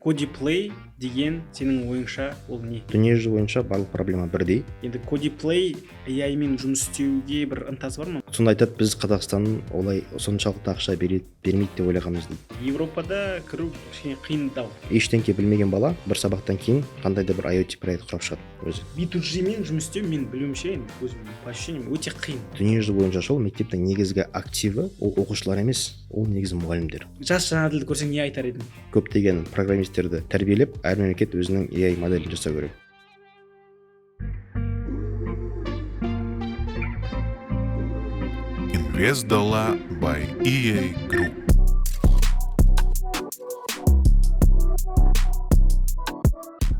Codiplay деген сенің ойыңша ол не? Дүниежүзі бойынша барлық проблема бірдей. Енді Codiplay AI мен жұмыс істеуге бір ынтасы бар ма? Сонда айтады, біз Қазақстан олай соншалықты ақша бермейді деп ойлағанбыз дейді. Европада кіру кішкене қиындау. Ештеңке білмеген бала бір сабақтан кейін қандай да бір IoT проект құрап шығады өзі. B2G мен жұмыс істеу мен білуімше өзім по ощущениям өте қиын. Дүниежүзі бойынша сол мектептің негізгі активі ол оқушылар емес, ол негізі мұғалімдер. Жас жаңа тілді көрсең не айтар едің? Көптеген программистерді тәрбиелеп, әр мемлекет өзінің AI моделін жасау керек. Инвестдала by EA Group.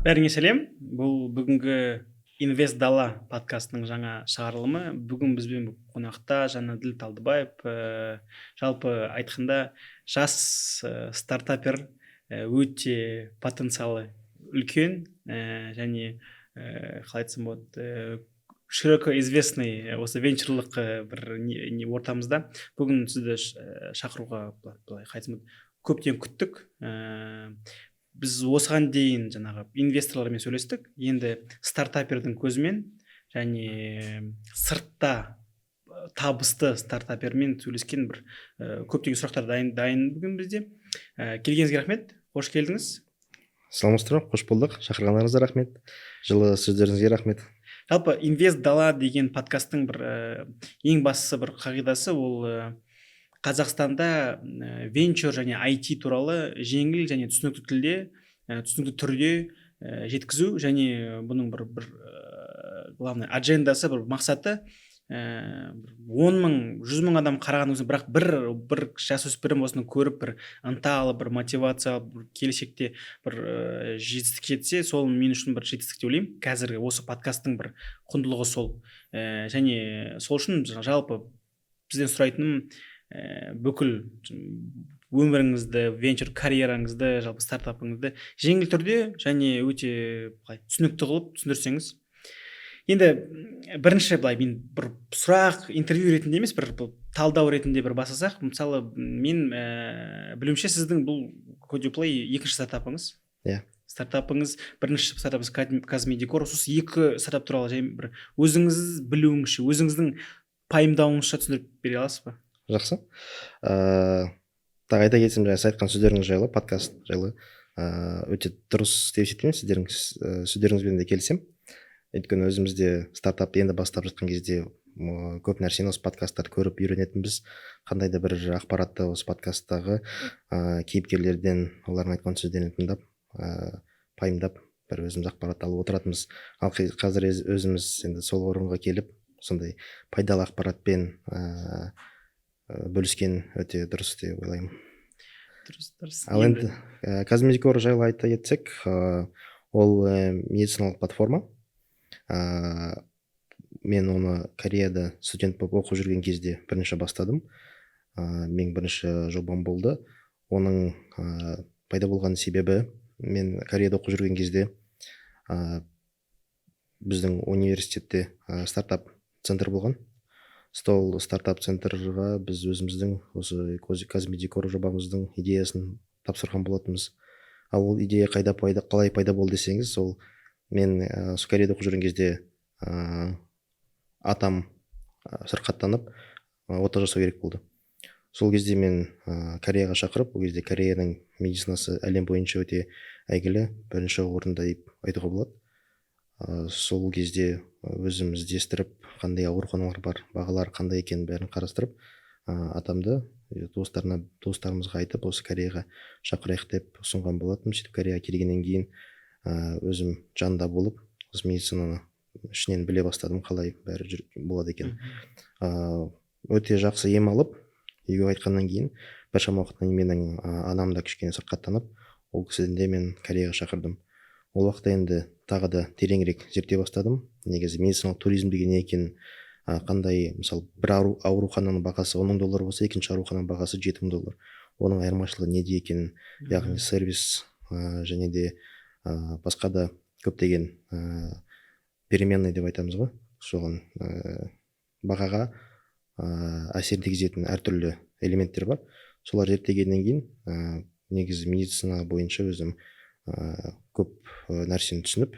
Бәріңе сәлем. Бұл бүгінгі Инвестдала подкастының жаңа шығарылымы. Бүгін бізбен қонақта Жанаділ Талдыбаев. Жалпы айтқанда жас стартапер, өте потенциалы үлкен және қалай айтсам болады, широко известный осы венчурлық бір ортамызда. Бүгін сізді шақыруға көптен күттік. Біз осыған дейін жаңағы инвесторлармен сөйлестік. Енді стартапердің көзімен және сыртта табысты стартапермен сөйлескен бір көптеген сұрақтар дайын бүгін бізде. Келгеніңізге рахмет. Қош келдіңіз. Саламатсыздар, қош болдық. Шақырғандарыңызға рахмет. Жылы сөздеріңізге рахмет. Жалпы Инвестдала деген подкасттың бір ең бастысы бір қағидасы ол Қазақстанда венчур және IT туралы жеңіл және түсінікті түрде жеткізу, және бұның бір главный аджендасы, бір мақсаты 10 мың, 100 мың адам қараған өзін, бірақ бір жасөспірім осыны көріп, бір ынта алып, бір мотивация, бір келешекте бір жетістік жетсе, сол мен үшін бір жетістік деп ойлаймын. Қазіргі осы подкасттың бір құндылығы сол. Және сол үшін жалпы бізден сұрайтыным бүкіл өміріңізді, венчур карьераңызды, жалпы стартапыңызды жеңіл түрде және өте түсінікті қылып түсіндірсеңіз. Енді бірінші мен бір сұрақ интервью ретінде емес, бір талдау ретінде бір басасақ, мысалы мен білуімше сіздің бұл Codiplay екінші стартапыңыз. Стартапыңыз, бірінші стартапыңыз Казмедикор. Сосын екі стартап туралы және бір өзіңіз білуіңізше, өзіңіздің пайымдауыңызша түсіндіріп бере аласыз ба? Жақсы. Айта кетсем, жаңа айтқан сөздеріңіз жайлы, подкаст жайлы өте дұрыс деп есептеймін. Сөздеріңізбен де келісем. Өйткені өзімізде стартап енді бастап жатқан кезде көп нәрсені осы подкасттарды көріп үйренетінбіз. Қандай да бір ақпаратты осы подкасттағы кейіпкерлерден олардың айтқан сөздерін тыңдап, пайымдап, бір өзіміз ақпарат алып отыратынбыз. Ал қазір өзіміз енді сол орынға келіп, сондай пайдалы ақпаратпен бөліскен өте дұрыс деп ойлаймын. Дұрыс. Ал енді Казмедикор жайлы айта кетсек, ол медициналық платформа. Мен оны Кореяда студент болып оқып жүрген кезде бірінші бастадым. Мен бірінші жобам болды. Оның пайда болған себебі, мен Кореяда оқып жүрген кезде біздің университетте стартап центр болған. Сол стартап центрға біз өзіміздің осы Казмедикор жобамыздың идеясын тапсырған болатынбыз. Ал ол идея қалай пайда болды десеңіз, сол мен Кореяда оқып жүрген кезде атам сырқаттанып ота жасау керек болды. Сол кезде мен Кореяға шақырып, ол кезде Кореяның медицинасы әлем бойынша өте әйгілі, бірінші орында деп айтуға болады. Сол кезде өзім іздестіріп, қандай ауруханалар бар, бағалар қандай екенін бәрін қарастырып, атамды достарымызға айтып, осы Кореяға шақырайық деп ұсынған болатым. Сөйтіп Кореяға келгеннен кейін өзім жанында болып, осы медицинаны ішінен біле бастадым, қалай бәрі болады екен. Өте жақсы ем алып, үйге қайтқаннан кейін біршама уақыттан кейін менің анам да кішкене сырқаттанып, ол кісіден де мен Кореяға шақырдым. Ол уақытта енді тағы да тереңірек зерттей бастадым. Негізі медициналық туризм деген не екенін, қандай, мысалы, бір аурухананың бағасы $10,000 болса, екінші аурухананың бағасы $7,000. Оның айырмашылығы неде екенін, яғни сервис және де басқа да көптеген переменный деп айтамыз ғой, соған бағаға әсер тигізетін әртүрлі элементтер бар. Солар зерттегеннен кейін негізі медицина бойынша өзім көп нәрсені түсініп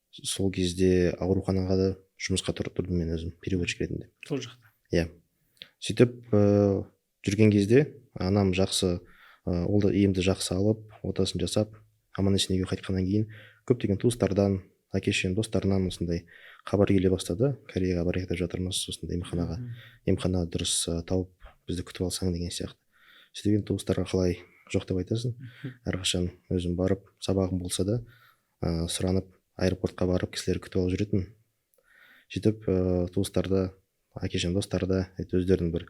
сол кезде ауруханаға да жұмысқа тұрдым мен өзім переводчик ретінде. Сол жақта. Иә. Сөйтіп жүрген кезде анам жақсы, ол да емді жақсы алып, отасын жасап, аман есен үйге қайтқаннан кейін көптеген туыстардан, әке шешем достарынан осындай хабар келе бастады. Кореяға барайық деп жатырмыз, осындай емхана дұрыс тауып бізді күтіп алсаң деген сияқты. Сөйтіп туыстарға қалай жоқ деп айтасың. Әрқашан өзім барып, сабағым болса да сұранып, аэропортқа барып кісілер күтіп алып жүретін. Сөйтіп туыстарда, әкешем достарда өздерінің бір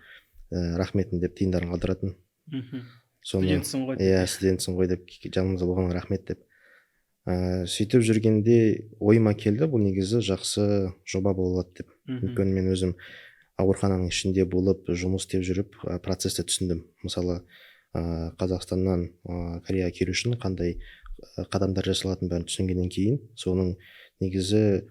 рахметін деп тиындарын қалдыратын. Студентсің ғой. Иә, студентсің ғой деп, жанымызда болғаныңа рахмет деп. Сөйтіп жүргенде ойыма келді, бұл негізі жақсы жоба болады деп. Өйткені мен өзім аурухананың ішінде болып жұмыс істеп жүріп процесті түсіндім. Мысалы Қазақстаннан Кореяға келу үшін қандай қадамдар жасалатынын бәрін түсінгеннен кейін, соның негізі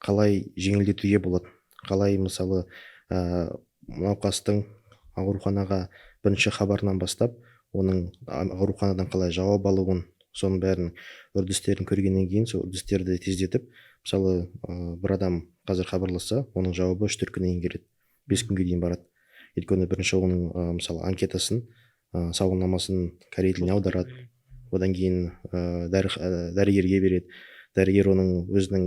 қалай жеңілдетуге болады. Қалай мысалы науқастың ауруханаға бірінші хабарынан бастап, оның ауруханадан қалай жауап алуын, соның бәрін үрдістерін көргеннен кейін, сол үрдістерді тездетіп, мысалы бір адам қазір хабарласса, оның жауабы 3-4 күннен кейін келеді, 5 күнге дейін барады. Өйткені бірінші оның мысалы анкетасын, сауалнамасын корей тіліне аударады, одан кейін дәрігерге береді. Дәрігер оның өзінің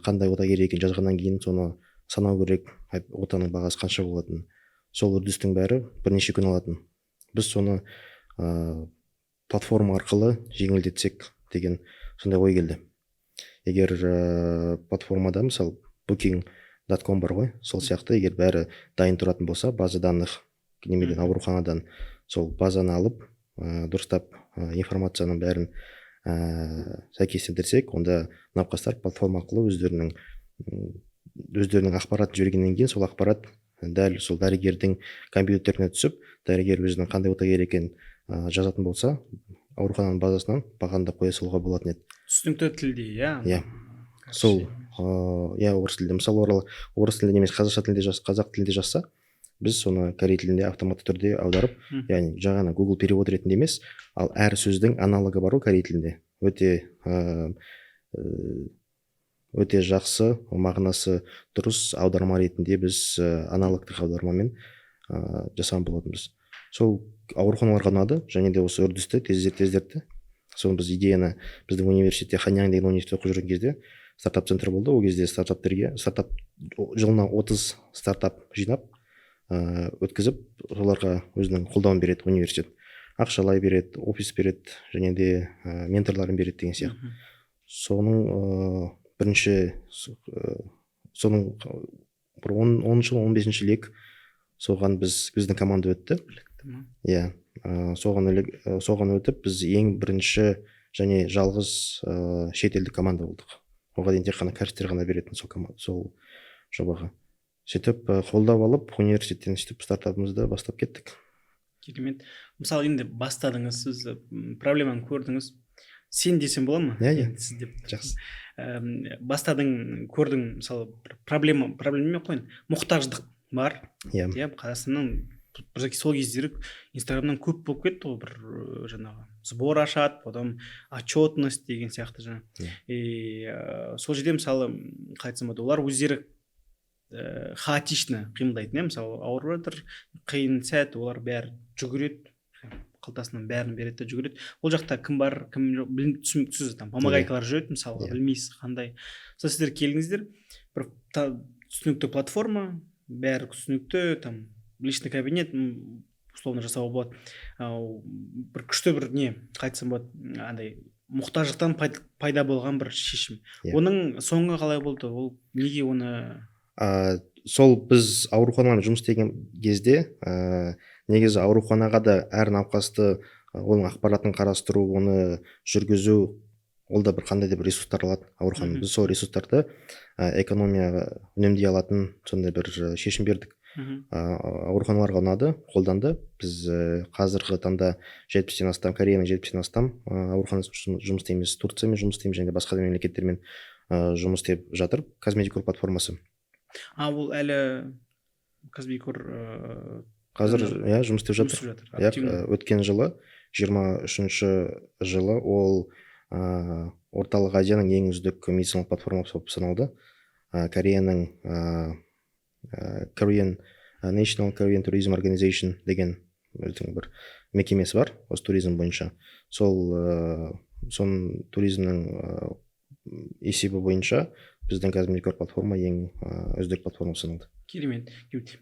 қандай ота керек екенін жазғаннан кейін соны санау керек, отаның бағасы қанша болатынын. Сол үрдістің бәрі бірнеше күн алатын. Біз соны платформа арқылы жеңілдетсек деген сондай ой келді. Егер платформада мысалы booking.com бар ғой, сол сияқты егер бәрі дайын тұратын болса, база данных немеден ауруханадан сол базаны алып, дұрыстап информацияның бәрін сәйкестендірсек, онда науқастар платформа арқылы өздерінің ақпаратын жібергеннен кейін, сол ақпарат дәл сол дәрігердің компьютеріне түсіп, дәрігер өзінің қандай ота керек екенін жазатын болса, аурухананың базасынан бағаны қоя салуға болатын еді. Түсінікті тілде, иә? Иә. Сол, орыс тілде. Мысалы, орыс тілінде емес, қазақ тілінде жазса, біз соны корей тілінде автоматты түрде аударып, яғни жаңағы Google перевод ретінде емес, ал әр сөздің аналогы бар ғой корей тілінде. Өте жақсы, мағынасы дұрыс аударма ретінде біз аналогтық аудармамен жасаған болатынбыз. Сол ауруханаларға ұнады, және де осы үрдісті тездетті. Соны біз идеяны біздің университетте, Ханьян деген университетте оқып жүрген кезде стартап центр болды. Ол кезде жылына 30 стартап жинап, өткізіп, соларға өзінің қолдауын береді университет. Ақшалай береді, офис береді, және де менторларын береді деген сияқты. Соның бірінші, соның 10-15 лек соған біздің команда өтті. Иә, соған өтіп, біз ең бірінші және жалғыз шетелдік команда болдық. Оған дейін тек қана кәрістер ғана беретін сол жобаға. Сөйтіп қолдап алып, университеттен сөйтіп стартапымызды бастап кеттік. Керемет. Мысалы, енді бастадыңыз, сіз проблеманы көрдіңіз. Сен десем бола ма? Иә. Жақсы. Бастадың, көрдің, мысалы, проблема емес қойын, мұқтаждық бар. Иә. Қазақстаннан сол кездері Инстаграмнан көп болып кетті ғой, бір жаңағы сбор ашады, потом отчетность деген сияқты жаңа. Сол жерде мысалы қайтсам болады, олар өздері хаотично қимылдайтын, мысалы ауырып жатыр, қиын сәт, олар бәрі жүгіреді, қалтасынан бәрін береді, жүгіреді. Ол жақта кім бар, кім жоқ, түсініксіз, помогайкалар жүреді, мысалы, білмейсіз қандай. Сол сіздер келдіңіздер, бір түсінікті платформа, бәрі түсінікті, личный кабинет, условно жасауға болады. Бір күшті бір қайтсам болады, андай мұқтаждықтан пайда болған бір шешім. Оның соңы қалай болды? Ол неге оны? Сол біз ауруханамен жұмыс істеген кезде, негізі ауруханаға да әр науқасты оның ақпаратын қарастыру, оны жүргізу, ол да бір қандай да бір ресурстар алады аурухана. Біз сол ресурстарды экономияға үнемдей алатын сондай бір шешім бердік. Ауруханаларға ұнады, қолданды. Біз қазіргі таңда 70-тен астам, Кореяның 70-тен астам ауруханасымен жұмыс істейміз, Турциямен жұмыс істейміз, және де басқа да мемлекеттермен жұмыс істеп жатыр. Казмедикур платформасы. Ол әлі Казмедикур қазір жұмыс істеп жатыр. Өткен жылы 2023 жылы ол орталық Азияның ең үздік медициналық платформасы болып саналды. Кореяның Korean National Korean Tourism Organization деген бір мекемесі бар осы туризм бойынша. Соның туризмнің есебі бойынша біздің Казмедикор платформа ең үздік платформа саналды. Керемет.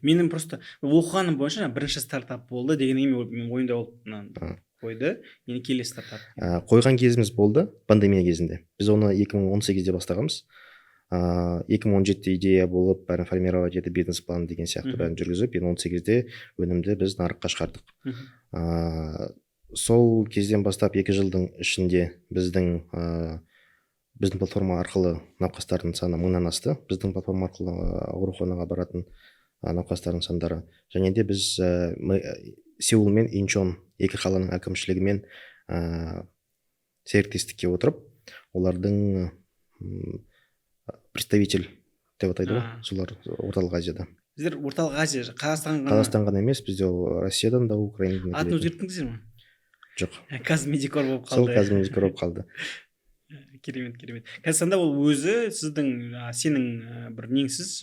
Менің просто оқығаным бойынша бірінші стартап болды дегеннен мен ойымда қойды. Енді келесі стартап. Қойған кезіміз болды пандемия кезінде. Біз оны 2018-де бастағанбыз. 2017-де идея болып, бәрін формировать етіп, бизнес план деген сияқты бәрін жүргізіп, 2018-де өнімді біз нарыққа шығардық. Сол кезден бастап 2 жылдың ішінде біздің платформа арқылы науқастардың саны 1000-нан асты. Біздің платформа арқылы ауруханаға баратын науқастардың сандары. Және де біз Сеул мен Инчон 2 қаланың әкімшілігімен серіктестікке отырып, олардың представитель деп атайды ғой, солар орталық Азияда. Сіздер орталық Азия, Қазақстан ғана емес, бізде Россиядан да, Украинадан да. Атын өзгерттіңіздер ме? Жоқ. Казмедикор болып қалды. Сол Казмедикор болып қалды. Керемет. Қазақстанда ол өзі сенің бір неңсіз,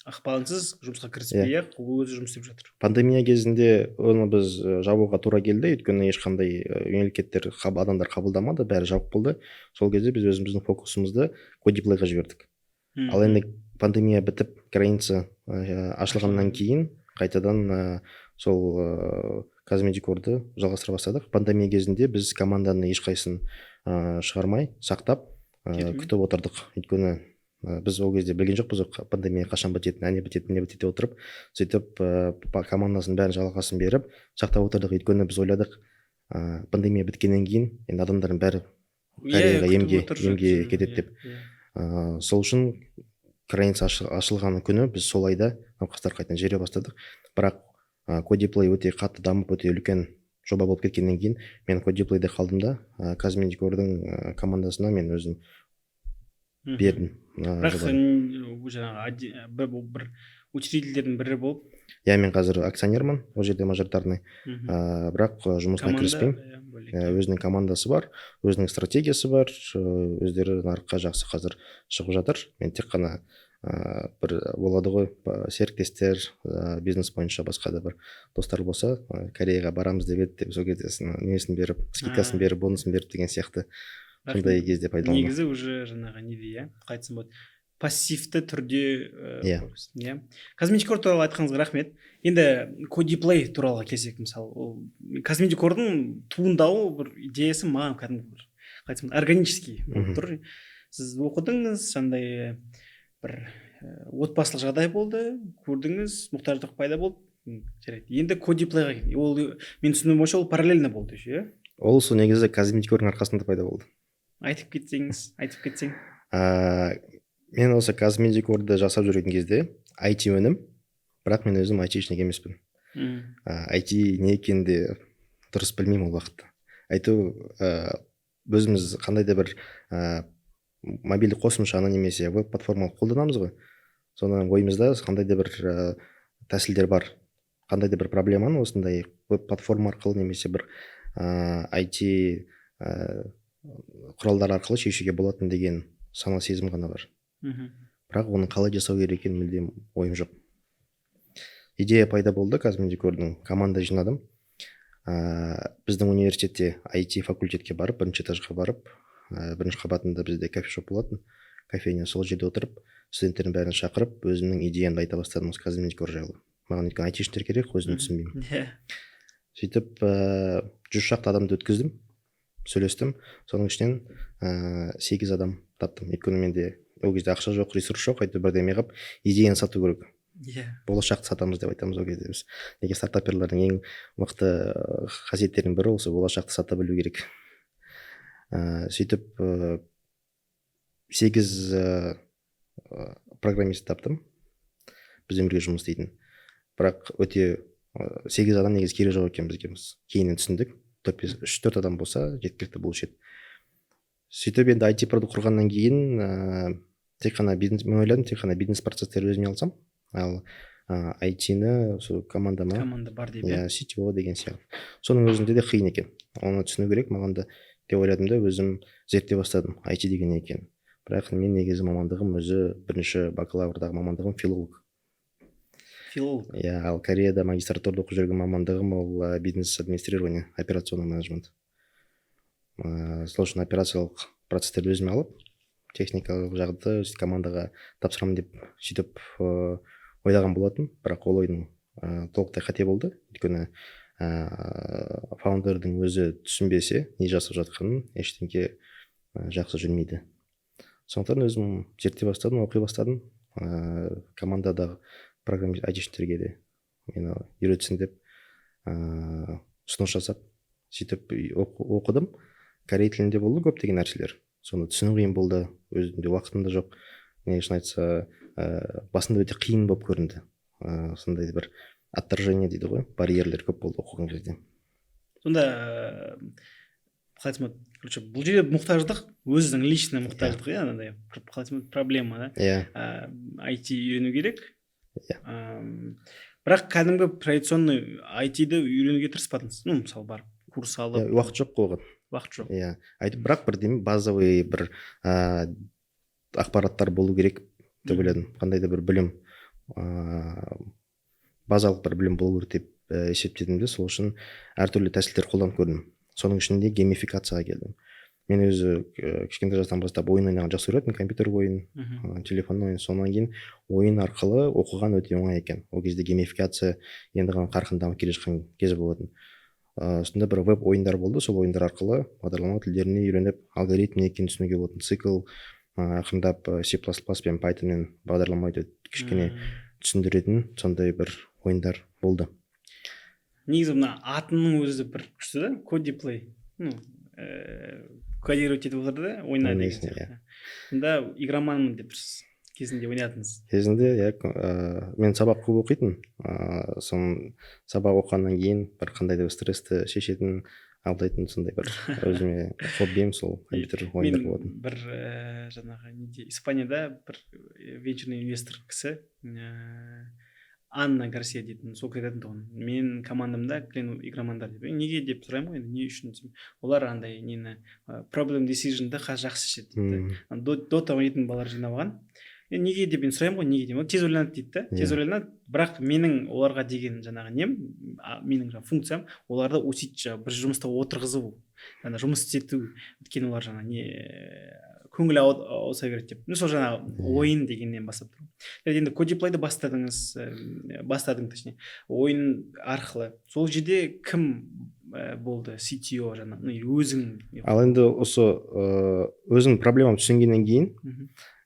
ықпалынсыз жұмысқа кіріспей ақ өзі жұмыс істеп жатыр. Пандемия кезінде оны біз жабуға тура келді, өйткені ешқандай мемлекеттер адамдар қабылдамады, бәрі жабық болды. Сол кезде біз өзіміздің фокусымызды Codeplay'ға жібердік. Ал енді пандемия бітіп, граница ашылғаннан кейін қайтадан сол Казмедикорды жалғастыра бастадық. Пандемия кезінде біз команданы ешқайсын шығармай, сақтап, күтіп отырдық. Өйткені біз ол кезде білген жоқпыз пандемия қашан бітетінін, не бітеді отырып, сөйтіп командасын бәрін жалғасын беріп, сақтап отырдық. Өйткені біз ойладық, пандемия біткеннен кейін енді адамдардың бәрі Кореяға емге кетеді деп. Сол үшін граница ашылған күні біз сол айда науқастар қайтадан жібере бастадық. Бірақ Codeplay өте қатты дамып, өте үлкен жоба болып кеткеннен кейін мен Codeplay'де қалдым да, Казмедикордың командасына мен өзім бердім. Бірақ жаңағы бір учредительдердің бірі болып? Мен қазір акционермін, ол жерде мажоритарный, бірақ жұмысына кіріспеймін. Өзінің командасы бар, өзінің стратегиясы бар, өздері нарыққа жақсы қазір шығып жатыр. Мен тек қана бір болады ғой, серіктестер, бизнес бойынша басқа да бір достар болса, Кореяға барамыз деп еді, сол кезде немесін беріп, скидкасын беріп, бонусын беріп деген сияқты сондай кезде пайдаланады. Негізі уже жаңағы неде, қайтсын болады, пассивті түрде. Казмедикор туралы айтқаныңызға рахмет. Енді Codeplay туралы келсек, мысалы, Казмедикордың туындауы бір идеясы маған кәдімгі қайтсын органический болып тұр. Сіз оқыдыңыз, сондай бір отбасылық жағдай болды, көрдіңіз, мұқтаждық пайда болды. Енді Codeplay'ға келді. Ол мен түсінуім бойынша ол параллельно болды ше? Ол сол негізі Казмедикордың арқасында пайда болды. Айтып кетсең. Мен осы Казмедикорды жасап жүрген кезде IT өнім, бірақ мен өзім IT-шник емеспін. IT не екенде дұрыс білмеймін ол уақытта. Өзіміз қандай да бір мобильді қосымшаны немесе веб-платформаны қолданамыз ғой. Соның ойымызда қандай да бір тәсілдер бар. Қандай да бір проблеманы осындай веб-платформа арқылы немесе бір IT құралдар арқылы шешуге болатын деген сана сезім ғана бар. Бірақ оны қалай жасау керек екенін мүлдем ойым жоқ. Идея пайда болды, Казмедикордың команда жинадым. Біздің университетте IT факультетке барып, бірінші этажға барып, бірінші қабатында бізде кофешоп болатын, кофейня, сол жерде отырып, студенттердің бәрін шақырып, өзімнің идеямды айта бастадым осы Казмедикор жайлы. Маған өйткені IT-шнер керек, өзім түсінбеймін. Сөйтіп 100 шақты адамды өткіздім, сөйлестім. Соның ішінен 8 адам таптым. Өйткені менде ол кезде ақша жоқ, ресурс жоқ, айтып бірдеме қылып, идеяны сату керек. Болашақты сатамыз деп айтамыз ол кезде біз. Неге стартаперлердің ең мықты қасиеттерінің бірі осы болашақты сата білу керек. Сөйтіп 8 программист таптым, бізбен бірге жұмыс істейтін. Бірақ өте 8 адам негізі керек жоқ екен бізге. Кейіннен түсіндік, 3-4 адам болса жеткілікті болушы еді. Сөйтіп енді IT продукт құрғаннан кейін тек қана бизнес процестерді өзіме алсам, ал IT-ні сол командама команда бар деп иә CTO деген сияқты соның өзінде де қиын екен оны түсіну керек маған да деп ойладым да өзім зерттей бастадым IT деген не екенін бірақ мен негізі мамандығым өзі бірінші бакалаврдағы мамандығым филолог иә ал Кореяда магистратурада оқып жүрген мамандығым ол бизнес администрирование операционный менеджмент сол үшін операциялық процестерді өзіме алып техникалық жағды командаға тапсырамын деп сөйтіп ойлаған болатын бірақ ол ойдың толықтай қате болды өйткені фаундердің өзі түсінбесе не жасап жатқанын ештеңке жақсы жүрмейді сондықтан өзім зерттей бастадым оқи бастадым командадағы айтишниктерге де мені үйретсін деп ұсыныс жасап сөйтіп оқыдым корей тілінде болды көптеген нәрселер соны түсіну қиын болды өзімде уақытым да жоқ негізін айтса басында өте қиын болып көрінді сондай бір отторжение дейді ғой барьерлер көп болды оқыған кезде сонда қалай айтсам болады короче бұл жерде мұқтаждық өзінің личный мұқтаждық иә анандай қалай айтсам болады проблема да иә IT үйрену керек бірақ кәдімгі традиционный IT-ді үйренуге тырыспадыңыз мысалы барып курс алып уақыт жоқ қой оған уақыт жоқ иә айтып бірақ бірдеме базовый бір ақпараттар болу керек деп ойладым қандай да бір білім базалық бір білім болу керек деп есептедім де сол үшін әртүрлі тәсілдер қолданып көрдім соның ішінде геймификацияға келдім мен өзі кішкентай жастан бастап ойын ойнаған жақсы көретінмін компьютер ойын телефон ойын сонан кейін ойын арқылы оқыған өте оңай екен ол кезде геймификация енді ғана қарқын дамып келе жатқан кез болатын сонда бір веб ойындар болды сол ойындар арқылы бағдарлама тілдеріне үйреніп алгоритм не екенін түсінуге болатын цикл ақырындап C++ пен Pythonмен бағдарламайды кішкене түсіндіретін сондай бір ойындар болды негізі мына атының өзі бір күшті да кодиплей кодировать етіп отыр да ойнайды деген сияқты сонда игроманмын деп кезінде ойнадыңыз кезінде иә мен сабақ көп оқитынмын соны сабақ оқығаннан кейін бір қандай да бір стрессті шешетін алдайтын сондай бір өзіме хоббиім сол компьютер ойындар болатын бір жаңағы неде Испанияда бір венчурный инвестор кісі Анна Гарсия дейтін сол кісі айтатын тұғын мен командамда игромандар деп неге деп сұраймын ғой енді не үшін десем олар андай нені problem decision'ды жақсы шешеді дейді дота ойнайтын балалар жинап алған неге деп мен сұраймын ғой неге деймін тез ойланады дейді да тез ойланады бірақ менің оларға деген жаңағы нем менің жаңағы функциям оларды өсить бір жұмыста отырғызу жұмыс істету өйткені олар жаңағы не көңіл ауса береді деп сол жаңағы ойын дегеннен бастап тұр енді кодиплейді бастадың точнее ойын арқылы сол жерде кім болды CTO жаңағы өзің ал енді осы өзің проблемамды түсінгеннен кейін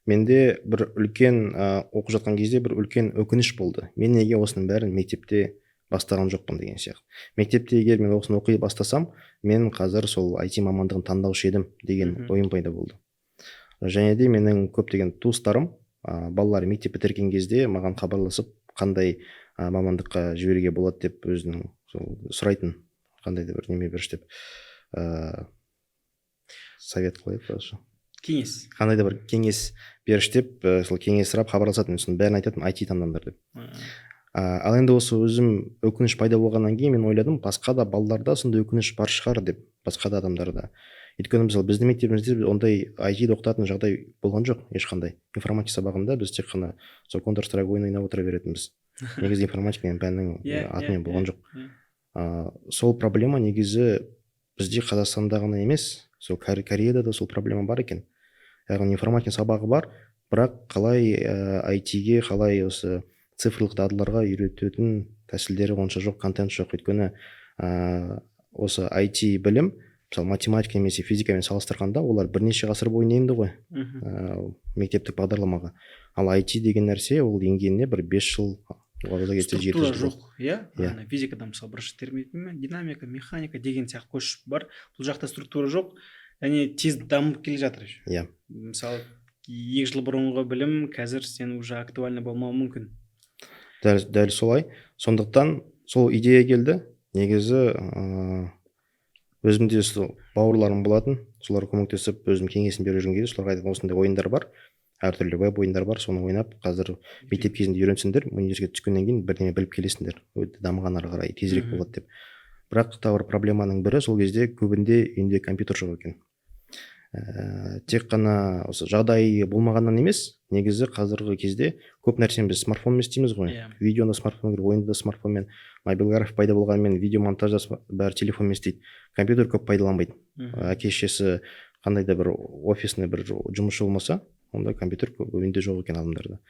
менде бір үлкен оқып жатқан кезде бір үлкен өкініш болды мен неге осының бәрін мектепте бастаған жоқпын деген сияқты мектепте егер мен осыны оқи бастасам мен қазір сол IT мамандығын таңдаушы едім деген ойым пайда болды және де менің көптеген туыстарым балалары мектеп бітірген кезде маған хабарласып қандай мамандыққа жіберуге болады деп өзінің сол сұрайтын қандай да бір неме берші деп совет қалай еді кеңес қандай да бір кеңес берші деп сол кеңес сұрап хабарласатын соның бәрін айтатын IT таңдаңдар деп ал енді осы өзім өкініш пайда болғаннан кейін мен ойладым басқа да балаларда сондай өкініш бар шығар деп басқа да адамдарда өйткені мысалы біздің мектебімізде ондай IT-ді оқытатын жағдай болған жоқ ешқандай информатика сабағында біз тек қана сол Counter Strike ойын ойнап отыра беретінбіз негізі информатика деген пәннің атымен болған жоқ сол проблема негізі бізде Қазақстанда ғана емес сол Кореяда да сол проблема бар екен яғни информатика сабағы бар бірақ қалай IT-ге қалай осы цифрлық дағдыларға үйрететін тәсілдері онша жоқ контент жоқ өйткені осы IT білім мысалы математика немесе физикамен салыстырғанда олар бірнеше ғасыр бойына енді ғой мектептік бағдарламаға ал IT деген нәрсе ол енгеніне бір 5 жыл структура жоқ иә физикада мысалы бірінші термодинамика механика деген сияқты көшіп бар бұл жақта структура жоқ және тез дамып келе жатыр иә мысалы 2 жыл бұрынғы білім қазір сен уже актуальны болмауы мүмкін дәл солай сондықтан сол идея келді негізі өзімде сол бауырларым болатын соларға көмектесіп өзім кеңесін беріп жүрген кезде соларға айтып осындай ойындар бар әртүрлі веб ойындар бар, соны ойнап қазір мектеп кезінде үйренсіңдер, университетке түскеннен кейін бірдеңе біліп келесіңдер, өте дамыған ары қарай тезірек болады деп. Бірақ тағы бір проблеманың бірі, сол кезде көбінде үйінде компьютер жоқ екен. Тек қана осы жағдай болмағаннан емес, негізі қазіргі кезде көп нәрсені біз смартфонмен істейміз ғой. Видеоны смартфонмен, ойынды да смартфонмен, мобилграф пайда болғанымен видео монтажда бәрі телефонмен істейді. Компьютер көп пайдаланбайды. Әке шешесі қандай да бір офисный бір жұмысшы болмаса, онда компьютер көбінде жоқ екен адамдарда.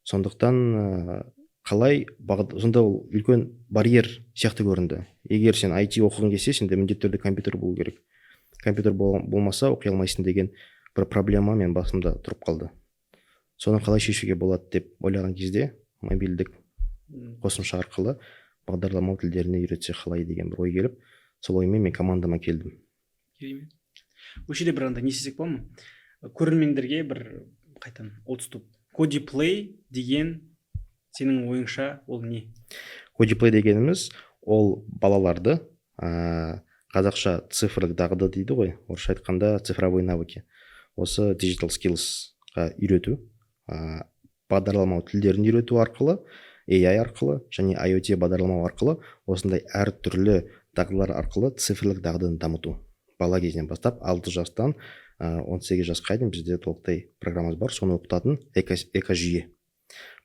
Сондықтан қалай сонда ол үлкен барьер сияқты көрінді. Егер сен IT оқығың келсе, сенде міндетті түрде компьютер болу керек. Компьютер болмаса оқи алмайсың деген бір проблема мен басымда тұрып қалды. Соны қалай шешуге болады деп ойлаған кезде мобильдік қосымша арқылы бағдарламау тілдеріне үйретсе қалай деген бір ой келіп, сол оймен мен командама келдім. Керемет. Осы жерде бір андай не істесек бола ма? Көрермендерге бір қайтан отступ. Кодиплей деген сенің ойыңша ол не? Кодиплей дегеніміз ол балаларды қазақша цифрлық дағды дейді ғой, орысша айтқанда цифровой навыки. Осы digital skillsға үйрету, бағдарламау тілдерін үйрету арқылы, AI арқылы және IoT бағдарламау арқылы осындай әртүрлі дағдылар арқылы цифрлық дағдыны дамыту. Бала кезінен бастап 6 жастан 18 жасқа дейін бізде толықтай программамыз бар, соны оқытатын экожүйе.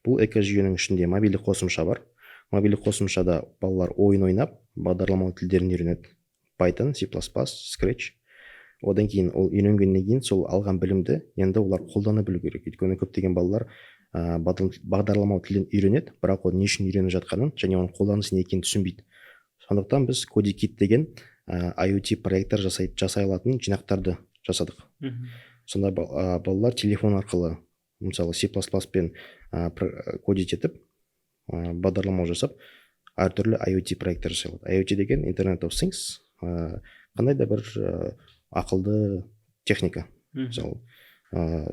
Бұл экожүйенің ішінде мобильдік қосымша бар. Мобильдік қосымшада балалар ойын ойнап, бағдарламау тілдерін үйренеді. Python, C++, Scratch. Одан кейін ол үйренгеннен кейін сол алған білімді енді олар қолдана білу керек. Өйткені көптеген балалар бағдарламау тілін үйренеді, бірақ ол не үшін үйреніп жатқанын және оның қолданысы не екенін түсінбейді. Сондықтан біз CodeKit деген IoT проекттер жасай алатын жинақтарды жасадық. Сонда балалар телефон арқылы, мысалы C++ пен кодить етіп, бағдарламау жасап, әртүрлі IoT проекттер жасай алады. IoT деген Internet of Things, қандай да бір ақылды техника. Мысалы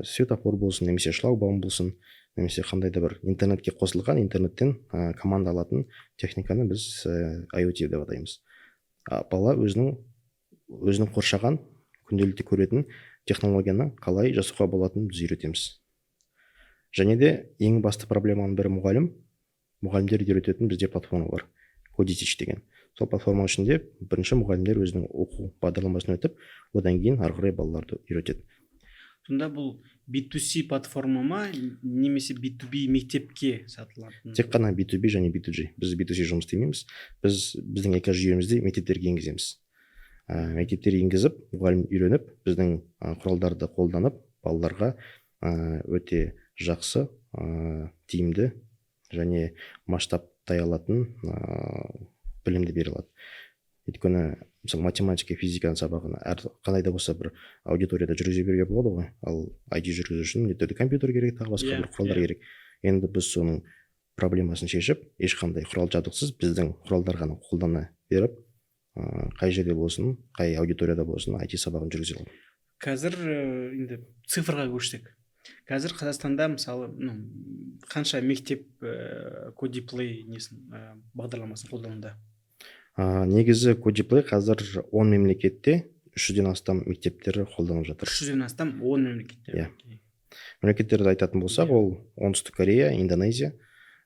светофор болсын, немесе шлагбаум болсын, немесе қандай да бір интернетке қосылған, интернеттен команда алатын техниканы біз IoT деп атаймыз. Бала өзінің қоршаған, күнделікті көретін технологияны қалай жасауға болатынын біз үйретеміз. Және де ең басты проблеманың бірі мұғалімдер үйрететін бізде платформа бар, CodeTeach деген. Сол платформа ішінде бірінші мұғалімдер өзінің оқу бағдарламасын өтіп, одан кейін ары қарай балаларды үйретеді. Сонда бұл B2C платформа ма, немесе B2B мектепке сатылатын? Тек қана B2B және B2G. Біз B2C жұмыс істемейміз. Біздің экожүйемізде мектептерге енгіземіз. Мектептер енгізіп, мұғалім үйреніп, біздің құралдарды қолданып, балаларға өте жақсы, тиімді және масштабтай алатын білімді бере алады. Өйткені мысалы математика, физиканың сабағын қандай да болса бір аудиторияда жүргізе беруге болады ғой, ал IT жүргізу үшін міндетті түрде компьютер керек, тағы басқа бір құралдар керек. Енді біз соның проблемасын шешіп, ешқандай құрал жабдықсыз біздің құралдар ғана қолдана беріп, қай жерде болсын, қай аудиторияда болсын IT сабағын жүргізе алады. Қазір енді цифрға көшсек. Қазір Қазақстанда мысалы қанша мектеп CodePlay бағдарламасын қолдануда? Негізі CodePlay қазір 10 мемлекетте 300-ден астам мектептері қолданып жатыр. 300-ден астам 10 мемлекетте. Мемлекеттерді айтатын болсақ, ол Оңтүстік Корея, Индонезия,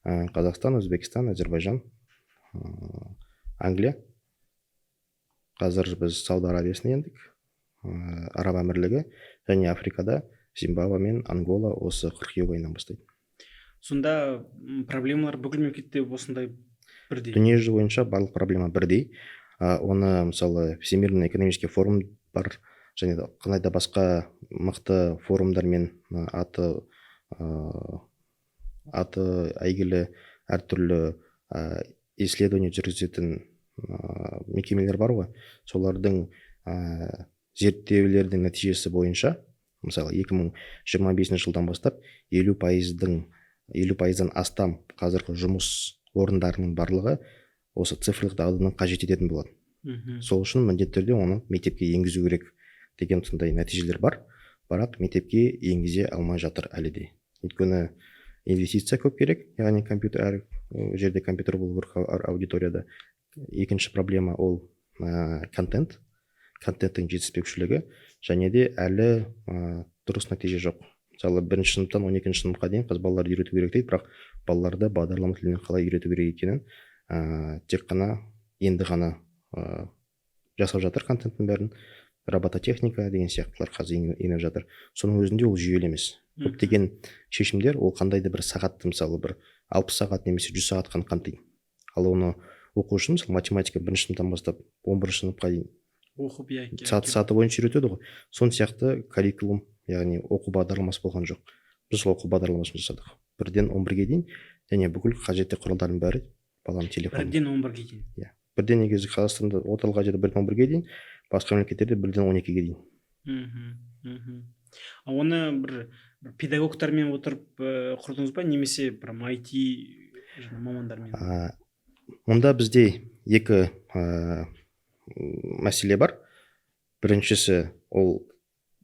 Қазақстан, Өзбекстан, Әзербайжан, Англия. Қазір біз Сауд Арабиясына ендік, Араб Әмірлігі және Африкада Зимбабве мен Ангола осы қыркүйек айынан бастайды. Сонда проблемалар бүкіл мемлекетте осындай бірдей? Дүниежүзі бойынша барлық проблема бірдей. Оны мысалы Всемирный экономический форум бар, және қандай да басқа мықты форумдар мен аты әйгілі әртүрлі исследование жүргізетін мекемелер бар ғой. Солардың зерттеулердің нәтижесі бойынша, мысалы 2025 жылдан бастап 50%-дан астам қазіргі жұмыс орындарының барлығы осы цифрлық дағдыны қажет ететін болады. Сол үшін міндетті түрде оны мектепке енгізу керек деген сондай нәтижелер бар, бірақ мектепке енгізе алмай жатыр әлі де. Өйткені инвестиция көп керек, яғни әр жерде компьютер болу керек аудиторияда. Екінші проблема ол контенттің жетіспеушілігі, және де әлі дұрыс нәтиже жоқ. мысалы 1-ші сыныптан 12-ші сыныпқа дейін қыз балаларды үйрету керек дейді, бірақ балаларды бағдарлама тіліне қалай үйрету керек екенін тек қана енді ғана жасап жатыр контенттің бәрін. Робототехника деген сияқтылар қазір еніп жатыр. Соның өзінде ол жүйелі емес. Көптеген шешімдер ол қандайды бір сағатты, мысалы бір 60 сағат немесе 100 сағат қана қамтиды. Ал оны оқу үшін мысалы математика 1-ші сыныптан бастап 11-ші сыныпқа дейін оқып саты бойынша үйретеді ғой. Соның сияқты curriculum, яғни оқу бағдарламасы болған жоқ. Біз сол оқу бағдарламасын жасадық. 1-ден 11-ге дейін, және бүкіл қажетті құралдардың бәрі баланың телефоны. 1-ден 11-ге дейін. Иә. 1-ден негізі Қазақстанда орталық Азияда 1-ден 11-ге дейін, басқа мемлекеттерде 1-ден 12-ге дейін. Оны бір педагогтармен отырып құрдыңыз ба, немесе бір IT мамандармен? Мұнда бізде екі мәселе бар. Біріншісі ол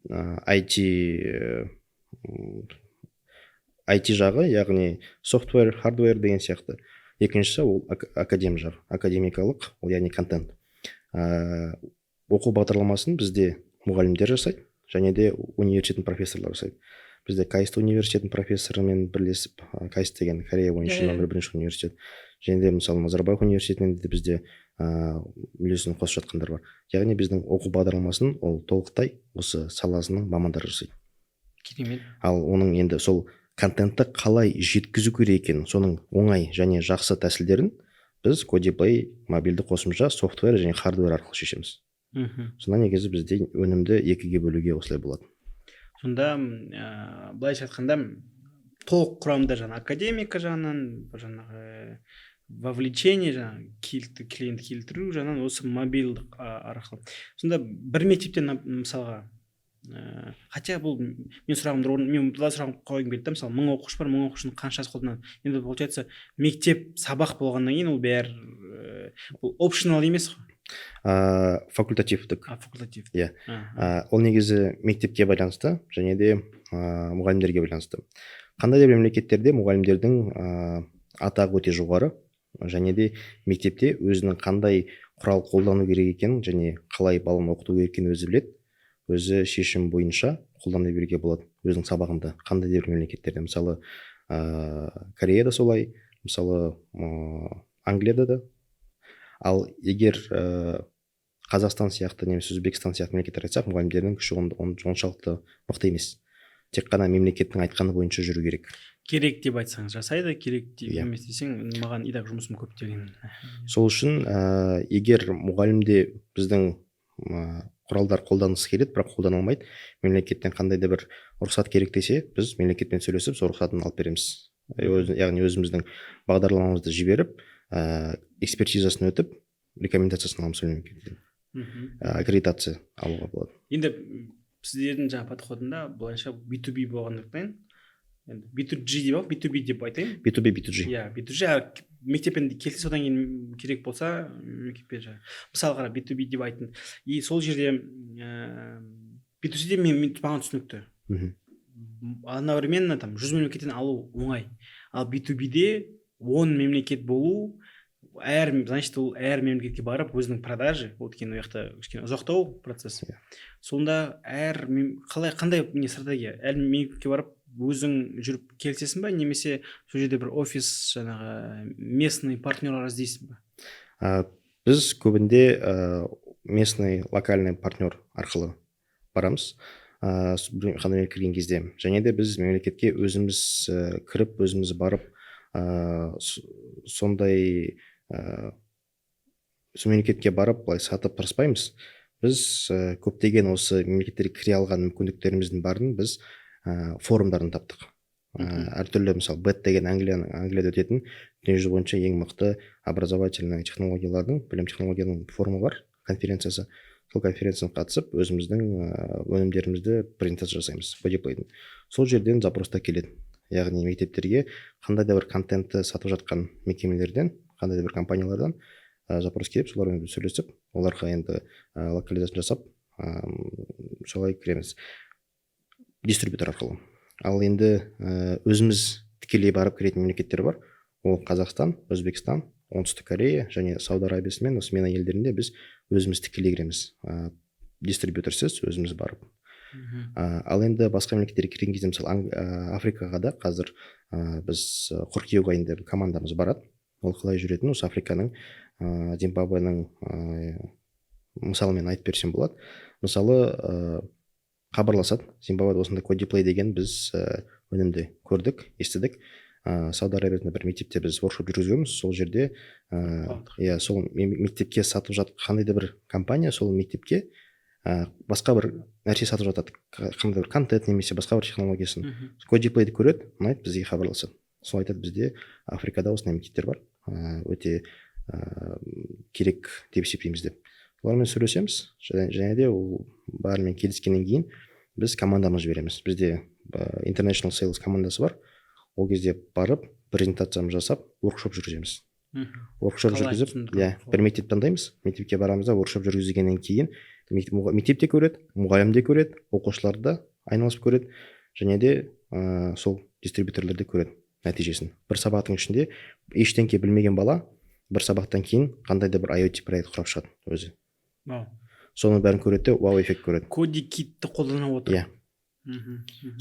IT жағы, яғни software, hardware деген сияқты. Екіншісі ол академ жағы, академикалық, ол яғни контент. Оқу бағдарламасын бізде мұғалімдер жасайды, және де университеттің профессорлары жасайды. Бізде KAIST университетінің профессорымен бірлесіп, KAIST деген Корея бойынша номер 1-ші университет, және де мысалы Назарбаев университетінде де бізде үлесін қосып жатқандар бар. Яғни біздің оқу бағдарламасын ол толықтай осы саласының мамандары жасайды. Керемет. Ал оның енді сол контентті қалай жеткізу керек екенін, соның оңай және жақсы тәсілдерін біз Codify мобильді қосымша софтвер және хардвер арқылы шешеміз. Сонда негізі бізде өнімді 2-ге бөлуге осылай болады. Сонда былайша айтқанда толық құрамда жаңа академика жағынан, жаңағы вовлечение, жаңағы клиент келтіру жағынан осы мобильдік арқылы. Сонда бір мектептен мысалға, хотя бұл мен сұрағым, мен былай сұрағым қойғым келді, мысалы 1000 оқушы бар, 1000 оқушының қаншасы қолданады? Енді получается мектеп сабақ болғаннан кейін ол бәрі бұл optional емес қой. Факультативдік. Факультатив. Иә. Ол негізі мектепке байланысты, және де мұғалімдерге байланысты. Қандай да мемлекеттерде мұғалімдердің атағы өте жоғары, және де мектепте өзінің қандай құрал қолдану керек екенін және қалай баланы оқыту керек екенін өзі біледі. Өзі шешім бойынша қолдана беруге болады өзінің сабағында. Қандай да бір мемлекеттерде, мысалы Кореяда солай, мысалы Англияда да. Ал егер Қазақстан сияқты немесе Өзбекстан сияқты мемлекеттер айтсақ, мұғалімдердің күші оншалықты мықты емес. Тек қана мемлекеттің айтқаны бойынша жүру керек. Керек деп айтсаңыз жасайды, керек деп емес десең, маған идақ жұмысым көп деген. Сол үшін егер мұғалімде біздің құралдар қолданғысы келеді, бірақ қолдана алмайды, мемлекеттен қандай да бір рұқсат керек десе, біз мемлекетпен сөйлесіп, сол рұқсатын алып береміз. Яғни өзіміздің бағдарламамызды жіберіп, экспертизасын өтіп, рекомендациясын аламыз мемлекеттен. Аккредитация алуға болады. Енді сіздердің жаңа подходында былайша B2B болғандықтан, B2G деп алып, B2B деп айтайын. B2B, B2G. Иә, B2G мектеппен келсе, содан кейін керек болса, мектеппен мысалы қара B2B деп айтын. И сол жерде B2C-де маған түсінікті. Одновременно 100 мемлекеттен алу оңай. Ал B2B-де 10 мемлекет болу, значит, ол әр мемлекетке барып өзінің продажи, өйткені ояқта кішкене ұзақтау процесс. Сонда қандай стратегия? Әр мемлекетке барып өзің жүріп келсесің ба, немесе сол жерде бір офис, жаңағы местный партнерлар іздейсің ба? Біз көбінде местный локальный партнер арқылы барамыз. Қандай кірген кезде. Және де біз мемлекетке өзіміз кіріп, өзіміз барып, сондай мемлекетке барып былай сатып тырыспаймыз. Біз көптеген осы мемлекеттерге кіре алған мүмкіндіктеріміздің барын біз форумдарын таптық. Әртүрлі, мысалы BET деген Англияда өтетін дүниежүзі бойынша ең мықты образовательный технологиялардың, білім технологияның форумы бар, конференциясы. Сол конференцияға қатысып, өзіміздің өнімдерімізді презентация жасаймыз, Codify'дың. Сол жерден запростар келеді. Яғни мектептерге қандай да бір контентті сатып жатқан мекемелерден, қандай да бір компаниялардан запрос келіп, солармен сөйлесіп, оларға енді локализация жасап, солай кіреміз. Дистрибьютор арқылы. Ал енді өзіміз тікелей барып кіретін мемлекеттер бар. Ол Қазақстан, Өзбекстан, Оңтүстік Корея және Сауд Арабиясы мен осы MENA елдерінде біз өзіміз тікелей кіреміз. Дистрибьюторсыз өзіміз барып. Ал енді басқа мемлекеттерге кірген кезде мысалы Африкаға да қазір біз қыркүйек айында бір командамыз барады. Ол қалай жүретінін осы Африканың Зимбабвенің мысалымен айтып берсем болады. Мысалы хабарласады, Зимбабведе осындай Codiplay деген біз өнімді көрдік, естідік. Сауд Арабиясында бір мектепте біз воркшоп жүргізгенбіз. Сол жерде сол мектепке сатып жатқан қандай да бір компания сол мектепке басқа бір нәрсе сатып жатады, қандай бір контент немесе басқа бір технологиясын. Codiplay-ді көреді, ұнайды, бізге хабарласады. Сол айтады, бізде Африкада осындай мектептер бар, өте керек деп есептейміз деп. Олармен сөйлесеміз, және де ол бәрімен келіскеннен кейін біз командамыз жібереміз. Бізде International Sales командасы бар. Ол кезде барып, презентациямыз жасап, воркшоп жүргіземіз. Воркшоп жүргізіп, бір мектеп таңдаймыз. Мектепке барамыз да воркшоп жүргізгеннен кейін мектепте көреді, мұғалім де көреді, оқушылар да айналысып көреді, және де сол дистрибьюторлерді көреді нәтижесін. Бір сабақтың ішінде ештеңке білмеген бала бір сабақтан кейін қандай да бір IoT проект құрап шығады өзі. Соның бәрін көреді де вау эффект көреді. CodiKitті қолдана отырып.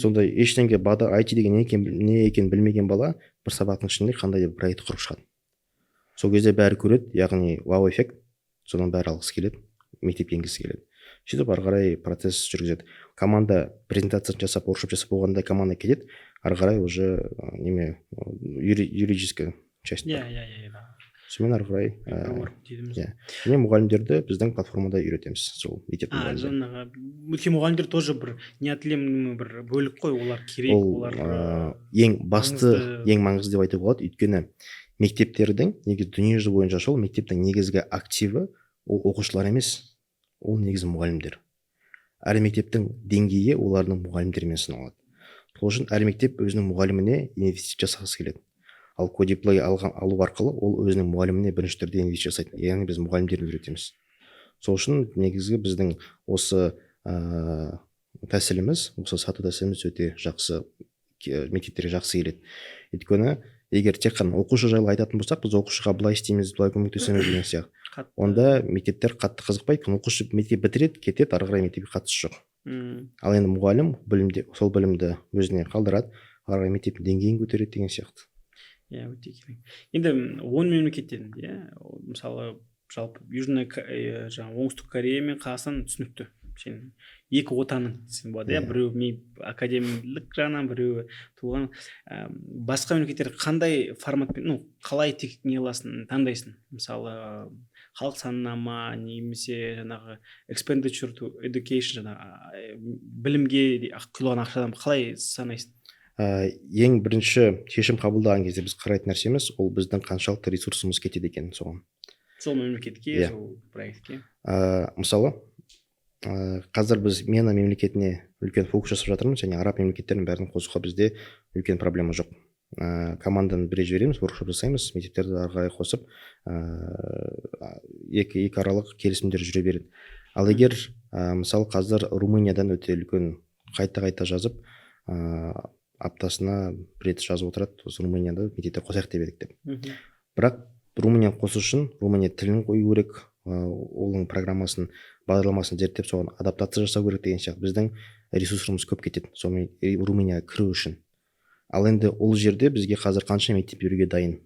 Сондай ештеңке IT деген не екенін білмеген бала бір сабақтың ішінде қандай да бір проект құрып шығады. Сол кезде бәрі көреді, яғни вау эффект, содан бәрі алғысы келеді, мектепке енгісі келеді. Сөйтіп ары қарай процесс жүргізеді. Команда презентациясын жасап, воркшоп жасап болғанда команда кетеді, ары қарай уже юридическая часть. Сонымен ары қарай және мұғалімдерді біздің платформада үйретеміз. Сол мектептің жаңағы мұғалімдер тоже бір неотъемлемый бір бөлік қой, олар керек, олар ең басты, ең маңызды деп айтуға болады. Өйткені мектептердің негізі дүниежүзі бойынша сол мектептің негізгі активі ол оқушылар емес, ол негізі мұғалімдер. Әр мектептің деңгейі олардың мұғалімдермен сыналады. Сол үшін әр мектеп өзінің мұғаліміне инвестиция жасағысы келеді. Ал Codiplay алу арқылы ол өзінің мұғаліміне бірінші түрде инвестиция жасайды, яғни біз мұғалімдерді үйретеміз. Сол үшін негізгі біздің осы тәсіліміз, осы сату тәсіліміз өте жақсы, мектептерге жақсы келеді. Өйткені егер тек қана оқушы жайлы айтатын болсақ, біз оқушыға былай істейміз, былай көмектесеміз деген сияқты, онда мектептер қатты қызықпайды. Оқушы мектеп бітіреді, кетеді, ары қарай мектепке қатысы жоқ. Ал енді мұғалім сол білімді өзіне қалдырады, ары қарай мектептің деңгейін көтереді деген сияқты. Өте керек. Енді 10 мемлекеттен, мысалы жалпы оңтүстік Корея мен Қазақстан түсінікті. Сен екі отаның десем болады, біреу академиялық жағынан, біреу туған. Басқа мемлекеттер қандай форматпен, қалай технологиясын таңдайсың? Мысалы халық санына ма, немесе жаңағы expenditure to education, жаңағы білімге құйылған ақшадан қалай санайсың? Ең бірінші шешім қабылдаған кезде біз қарайтын нәрсеміз ол біздің қаншалықты ресурсымыз кетеді екен соған. Сол мемлекетке, сол проектке. Мысалы, қазір біз Мена мемлекетіне үлкен фокус жасап жатырмыз, және араб мемлекеттерінің бәрін қосуға бізде үлкен проблема жоқ. Команданы біре жібереміз, воркшоп жасаймыз, мектептерді ары қарай қосып, екі аралық келісімдер жүре береді. Ал егер мысалы қазір Румыниядан өте үлкен қайта жазып, аптасына бір рет жазып отырады, осы Румынияда мектепте қосайық деп едік деп. Бірақ Румынияны қосу үшін Румыния тілін қою керек, оның программасын, бағдарламасын зерттеп соған адаптация жасау керек деген сияқты. Біздің ресурсымыз көп кетеді сонымен Румынияға кіру үшін. Ал енді ол жерде бізге қазір қанша мектеп беруге дайын?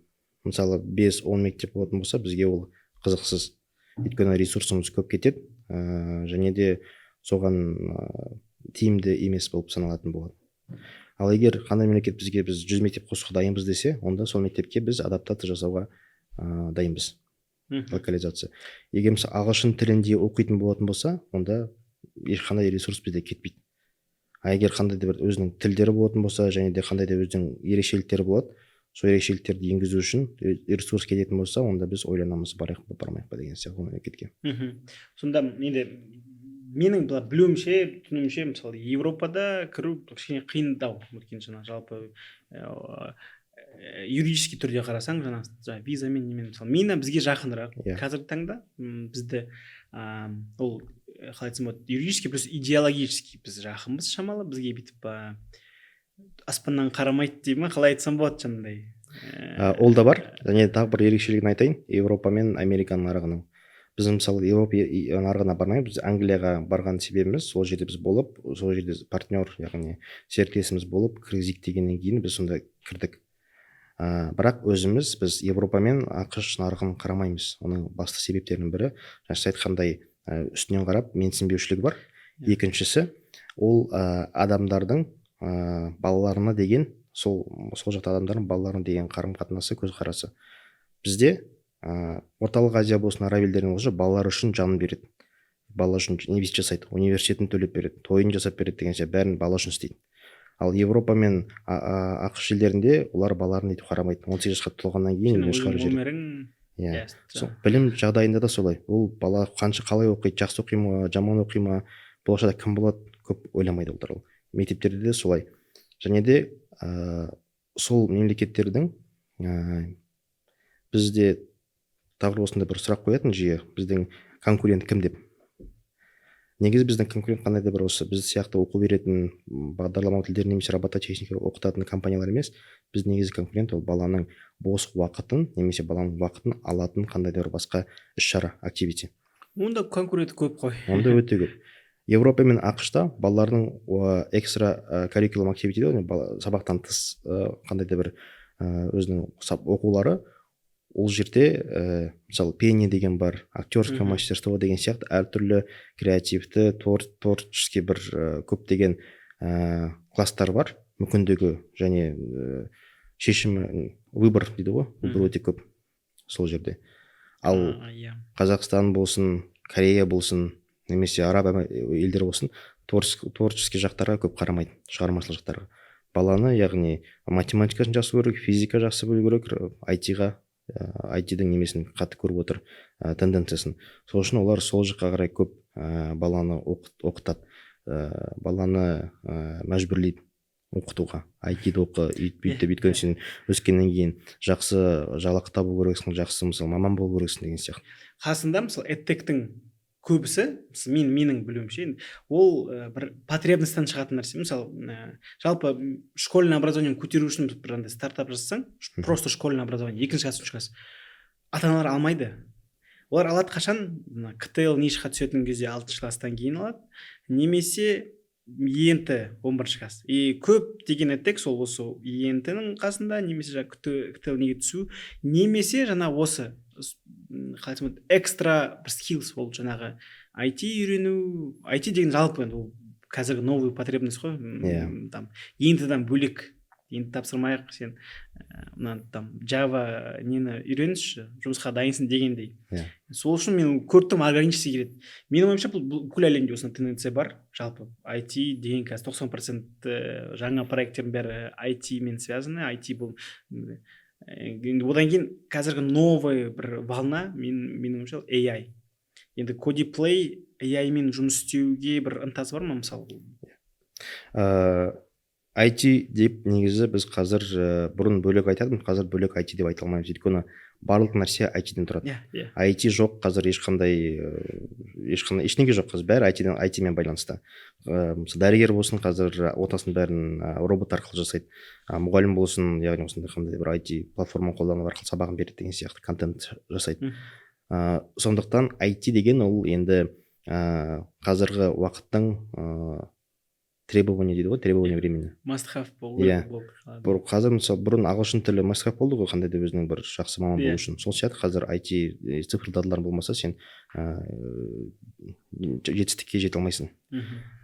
Мысалы 5-10 мектеп болатын болса, бізге ол қызықсыз. Өйткені ресурсымыз көп кетеді, және де соған тиімді емес болып саналатын болады. Ал егер қандай мемлекет бізге біз 100 мектеп қосуға дайынбыз десе, онда сол мектепке біз адаптация жасауға дайынбыз. Локализация. Егер мысалы ағылшын тілінде оқитын болатын болса, онда ешқандай ресурс бізде кетпейді. А егер қандай да бір өзінің тілдері болатын болса, және де қандай да өзінің ерекшеліктері болады, сол ерекшеліктерді енгізу үшін ресурс кететін болса, онда біз ойланамыз, барайық па, бармайық па деген сияқты мемлекетке. Сонда енді менің білуімше, түсінуімше, мысалы Европада кіру кішкене қиындау. Өйткені жаңа жалпы юридический түрде қарасаң, жаңа визамен немен, мысалы Мина бізге жақынырақ. Қазіргі таңда бізді ол қалай айтсам болады, юридический плюс идеологический біз жақынбыз шамалы, бізге бүйтіп аспаннан қарамайды дей ма, қалай айтсам болады жаңағыдай. Ол да бар. Және тағы бір ерекшелігін айтайын, Европа мен Американың нарығының. біз мысалы Европа нарығына бармай, біз Англияға барған себебіміз сол жерде біз болып, сол жерде партнер, яғни серіктесіміз болып кіргізейік дегеннен кейін біз сонда кірдік. Бірақ біз Европа мен ақш нарығын қарамаймыз. Оның басты себептерінің бірі, сіз айтқандай, үстінен қарап менсінбеушілігі бар. Екіншісі, ол адамдардың балаларына деген, сол жақта адамдардың балаларына деген қарым-қатынасы, көзқарасы. Бізде орталық Азия болсын, араб елдерінің болса, балалар үшін жанын береді. Бала үшін инвестиция жасайды, университетін төлеп береді, тойын жасап береді деген сияқты бәрін бала үшін істейді. Ал Европа мен ақш елдерінде олар балаларын өйтіп қарамайды. 18 жасқа толғаннан кейін үйден шығарып жібереді. Білім жағдайында да солай. Ол бала қалай оқиды, жақсы оқи ма, жаман оқи ма, болашақта кім болады, көп ойламайды олар. Мектептерде де солай. Және де сол мемлекеттердің бізде тағы осындай бір сұрақ қоятын жиі, біздің конкурент кім деп. Негізі біздің конкурент қандай да бір осы біз сияқты оқу беретін бағдарлама тілдерін немесе робототехника оқытатын компаниялар емес. Біз негізі конкурент ол баланың бос уақытын немесе баланың уақытын алатын қандай да бір басқа іс-шара, активити. Онда конкурент көп қой. Онда өте көп. Европа мен ақш-та балалардың экстра curriculum activity, сабақтан тыс қандай да бір өзінің оқулары, ол жерде мысалы пение деген бар, актерское мастерство деген сияқты әртүрлі креативті, творческий бір көптеген класстар бар, мүмкіндігі және шешімі, выбор дейді ғой, выбор өте көп сол жерде. Ал Қазақстан болсын, Корея болсын, немесе араб елдер болсын, творческий жақтарға көп қарамайды, шығармашылық жақтарға. Баланы, яғни математикасын жақсы көру керек, физика жақсы білу керек, IT-дің немесін қатты көріп отыр тенденциясын. Сол үшін олар сол жаққа қарай көп баланы оқытады, баланы мәжбүрлейді оқытуға. IT-ді оқы, өйткені сен өскеннен кейін жақсы жалақы табу керексің, жақсы мысалы маман болу керексің деген сияқты. Қасында мысалы эдтектің көбісі, менің білуімше, ол бір потребностьтан шығатын нәрсе. Мысалы, жалпы школьный образование көтеру үшін бір андай стартап жасасаң, просто школьный образование, 2-ші класс, 3-ші класс. Ата-аналар алмайды. Олар алады қашан? КТЛ нишқа түсетін кезде 6-ші класстан кейін алады, немесе ЕНТ 11-ші класс. И көп деген эдтек сол осы ЕНТ-ның қасында, немесе КТЛ неге түсу, немесе жаңа осы экстра бір skills, ол жаңағы IT үйрену, IT деген жалпы ол қазіргі новый потребность қой. ЕНТ-дан бөлек, ЕНТ тапсырмайық, сен там Java нені үйренші, жұмысқа дайынсың дегендей. Сол үшін мен көрдім, органически келеді. Менің ойымша бұл бүкіл әлемде осындай тенденция бар. Жалпы IT деген қазір 90% жаңа проекттердің бәрі IT мен связаны. IT бұл одан кейін қазіргі новый бір волна, менің ойымша AI. Енді Codeplay AI мен жұмыс істеуге бір ынтасы бар ма мысалы? IT деп негізі біз қазір бұрын бөлек айтадым, қазір бөлек IT деп айта алмаймыз. Өйткені барлық нәрсе IT-ден тұрады. IT жоқ қазір ештеңе жоқ қазір, бәрі IT-мен байланысты. Дәрігер болсын, қазір отасын бәрін робот арқылы жасайды. Мұғалім болсын, яғни осындай қандай бір IT платформа қолданып арқылы сабағын береді деген сияқты контент жасайды. Сондықтан IT деген ол енді қазіргі уақыттың требование дейді ғой, требование времени. Must have болды. Қазір мысалы бұрын ағылшын тілі must have болды ғой, қандай да өзінің бір жақсы маман болу үшін. Сол сияқты қазір IT цифр дағдыларын болмаса сен жетістікке жете алмайсың.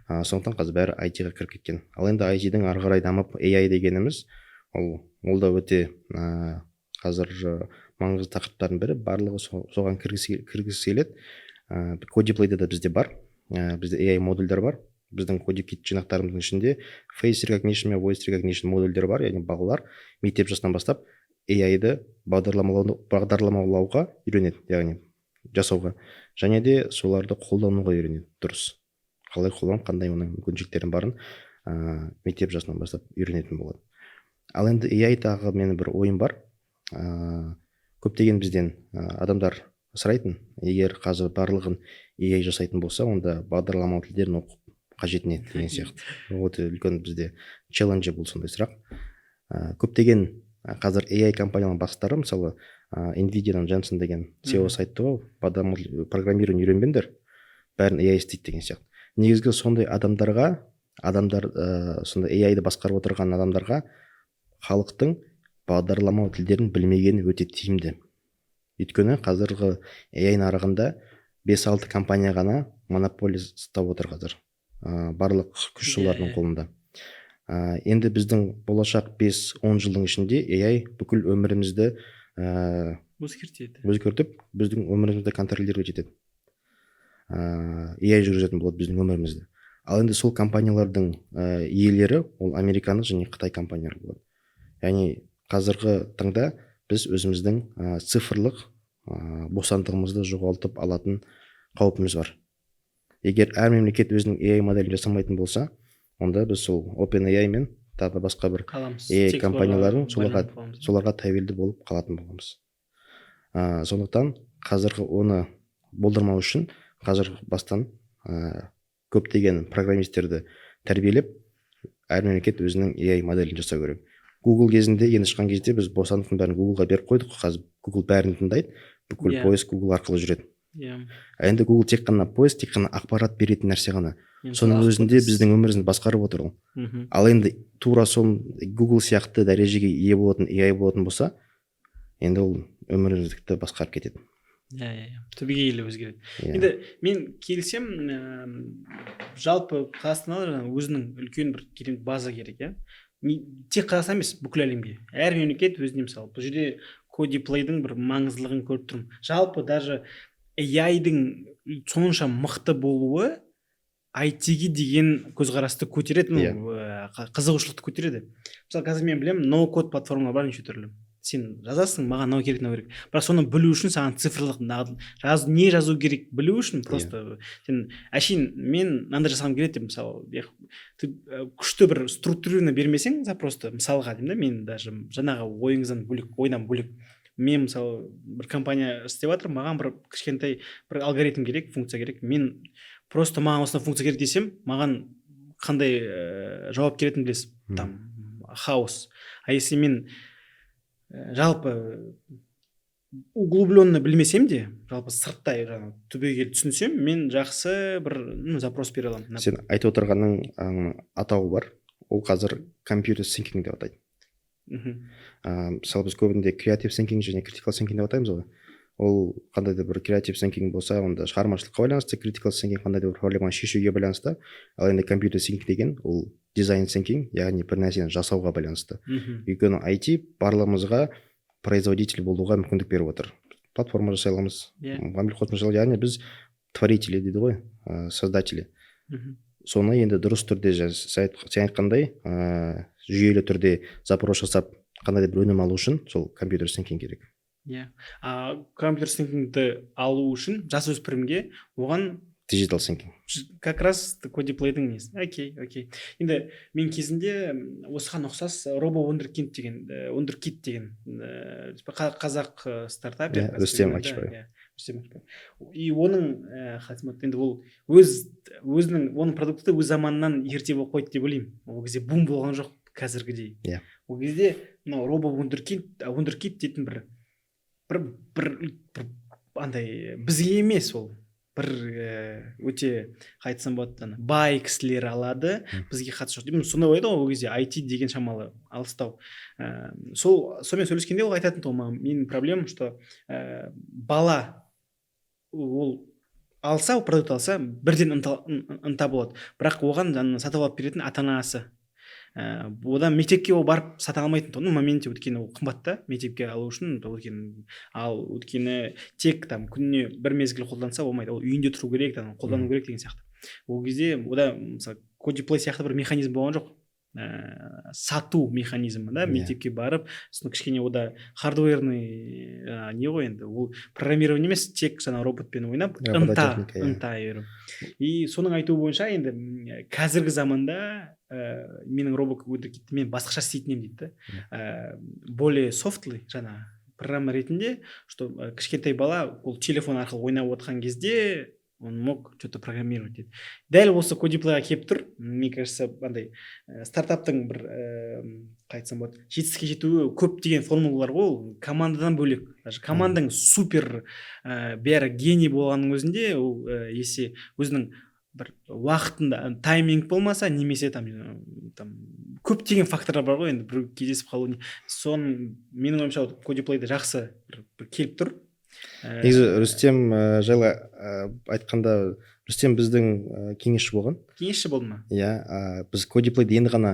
Сондықтан қазір бәрі IT-ға кіріп кеткен. Ал енді IT-дің ары қарай дамып AI дегеніміз, ол да өте қазір маңызды тақырыптардың бірі, барлығы соған кіргісі келеді. Codeplay-да да бізде бар, бізде AI модульдер бар. Біздің кодекит жинақтарымыздың ішінде face recognition мен voice recognition модульдері бар, яғни балалар мектеп жасынан бастап AI-ды бағдарламалауға үйренеді, яғни жасауға, және де соларды қолдануға үйренеді. Дұрыс, қалай қолданып, қандай оның мүмкіншіліктерін барын мектеп жасынан бастап үйренетін болады. Ал енді AI тағы менің бір ойым бар. Көптеген бізден адамдар сұрайтын, егер қазір барлығын AI жасайтын болса, онда бағдарлама тілдерін оқып қажет не деген сияқты. Өте үлкен бізде челленджі бұл сондай сұрақ. Көптеген қазір AI компаниялардың бастықтары, мысалы Nvidiаның Дженсен деген CEO-сы айтты ғой, программирование үйренбеңдер, бәрін AI істейді деген сияқты. Негізгі сондай адамдар сондай AI-ды басқарып отырған адамдарға халықтың бағдарламау тілдерін білмегені өте тиімді. Өйткені қазіргі AI нарығында 5-6 компания ғана монополия ұстап отыр қазір. Барлық күш солардың қолында. Енді біздің болашақ 5-10 жылдың ішінде AI бүкіл өмірімізді өзгертіп, біздің өмірімізді контролировать етеді. AI жүргізетін болады біздің өмірімізді. Ал енді сол компаниялардың иелері ол американдық және Қытай компаниялары болады. Яғни қазіргі таңда біз өзіміздің цифрлық бостандығымызды жоғалтып алатын қаупіміз бар. Егер әр мемлекет өзінің AI моделін жасамайтын болса, онда біз сол OpenAI мен тағы басқа бір AI компанияларын соларға тәуелді болып қалатын боламыз. Сондықтан қазіргі оны болдырмау үшін қазір бастан көптеген программистерді тәрбиелеп, әр мемлекет өзінің AI моделін жасау керек. Google кезінде енді шыққан кезде біз бостандықтың бәрін Google-ға беріп қойдық. Қазір Google бәрін тыңдайды, бүкіл поиск Google арқылы жүреді. Енді Google тек қана поиск, тек қана ақпарат беретін нәрсе ғана. Соның өзінде біздің өмірімізді басқарып отыр ол. Ал енді тура сол Google сияқты дәрежеге ие болатын AI болатын болса, енді ол өмірімізді басқарып кетеді. Түбегейлі өзгереді. Енді мен келсем, жалпы Қазақстанда өзінің үлкен бір керемет база керек, тек Қазақстан емес, бүкіл әлемге. Әр мемлекет өзіне, мысалы, бұл жерде Codeplay'дың бір маңыздылығын көріп тұрмын. Жалпы даже AI-дың сонша мықты болуы IT-ге деген көзқарасты көтереді, қызығушылықты көтереді. Мысалы, қазір мен білемін, ноу-код платформалар бар неше түрлі. Сен жазасың, маған мынау керек, мынау керек. Бірақ соны білу үшін саған цифрлық не жазу керек білу үшін просто сен әшейін мен мынандай жасағым келеді деп, мысалы, күшті бір структураны бермесең, запросты мысалға деймін да, мен даже жаңағы ойыңыздан бөлек, ойдан бөлек. Мен мысалы бір компания істеп жатыр, маған бір кішкентай бір алгоритм керек, функция керек. Мен просто маған осындай функция керек десем, маған қандай жауап келетінін білесіз, там хаос. А если мен жалпы углубленно білмесем де, жалпы сырттай түбегейлі түсінсем, мен жақсы бір запрос бере аламын. Сен айтып отырғанның атауы бар, ол қазір компьютер синкинг деп атайды. Мысалы біз көбінде креатив синкинг және критикал синкинг деп атаймыз ғой. Ол қандай да бір креатив синкинг болса, онда шығармашылыққа байланысты, критикал синкинг қандай да бір проблеманы шешуге байланысты. Ал енді компьютер синкинг деген ол дизайн синкинг, яғни бір нәрсені жасауға байланысты. Өйткені IT барлығымызға производитель болуға мүмкіндік беріп отыр. Платформа жасай аламыз, мобиль қосымша жасай аламыз, яғни біз творители дейді ғой, создатели. Соны енді дұрыс түрде сен айтқандай жүйелі түрде запрос жасап, қандай да бір өнім алу үшін сол компьютер синкинг керек. Компьютер синкингті алу үшін жасөспірімге оған Digital thinking. Как раз Codeplay'дың несі. Окей. Енді мен кезінде осыған ұқсас робо-вундеркид деген қазақ стартап. Рүстем Акишбаев. И оның енді ол өзінің оның продукты өз заманынан ерте болып қойды деп ойлаймын. Ол кезде бум болған жоқ қазіргідей. Ол кезде робо-вундеркид дейтін бір андай бізге емес, ол бір өте қайтсам болады, бай кісілер алады, бізге қатысы жоқ. Сондай ойлайды ғой, ол кезде IT деген шамалы алыстау. Сонымен сөйлескенде ол айтатын тұғым, менің проблемам, что бала ол алса, ол продукт алса, бірден ынта болады. Бірақ оған сатып алып беретін ата-анасы. Одан мектепке ол барып сата алмайтын тұғын моменте, өткені ол қымбатта мектепке алу үшін, ал өткені тек күніне бір мезгіл қолданса болмайды, ол үйінде тұру керек, қолдану керек деген сияқты. Ол кезде ода мысалы Codeply сияқты бір механизм болған жоқ, сату механизмі, мектепке барып, кішкене ода хардверный не ғой енді, ол программирование емес, тек роботпен ойнап, ынта беру. И соның айтуы бойынша енді қазіргі заманда менің робо-вундеркидті мен басқаша істейтін едім дейді, более софтлый, программа ретінде, что кішкентай бала ол телефон арқылы ойнап отқан кезде он мог что-то программировать дейді. Дәл осы кодиплейға келіп тұр. Мне кажется, андай стартаптың бір қалай айтсам болады, жетістікке жетуі көптеген формулалар ғой, ол командадан бөлек. Даже командаң супер бәрі гений болғанның өзінде ол есе өзінің бір уақытында тайминг болмаса немесе там көптеген факторлар бар ғой, енді бір кездесіп қалу. Соны менің ойымша кодиплейде жақсы бір келіп тұр. Негізі Рүстем жайлы айтқанда, Рүстем біздің кеңесші болған. Кеңесші болды ма? Иә, біз кодиплейді енді ғана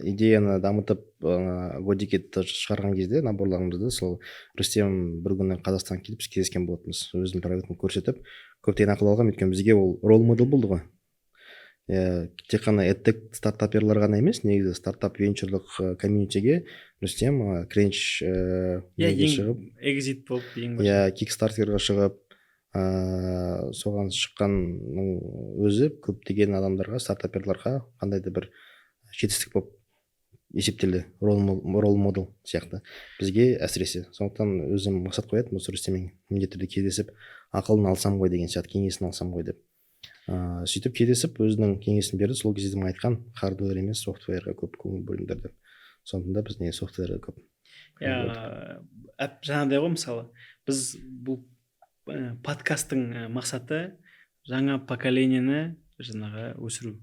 идеяны дамытып годикетті шығарған кезде наборларымызды, сол Рүстем бір күні Қазақстанға келіп біз кездескен болатынбыз. Өзінің проектін көрсетіп, көптеген ақыл алған, өйткені бізге ол рол модел болды ғой. Тек қана эдтек стартаперлар ғана емес, негізі стартап венчурлық комьюнитиге Рүстем кренч шығып, экзит болып, кикстартерға шығып, соған шыққанның өзі көптеген адамдарға, стартаперларға қандай да бір жетістік болып есептелді, рол модел сияқты бізге әсіресе. Сондықтан өзім мақсат қоятын, осы Рүстеммен міндетті түрде кездесіп ақылын алсам ғой деген сияқты, кеңесін алсам ғой деп. Сөйтіп кездесіп өзінің кеңесін берді. Сол кезде айтқан хардвер емес софтверға көп көңіл бөліңдер деп. Сондықтан да біз софтверға көп. Жаңағыдай ғой, мысалы біз бұл подкасттың мақсаты жаңа поколенияны жаңағы өсіру.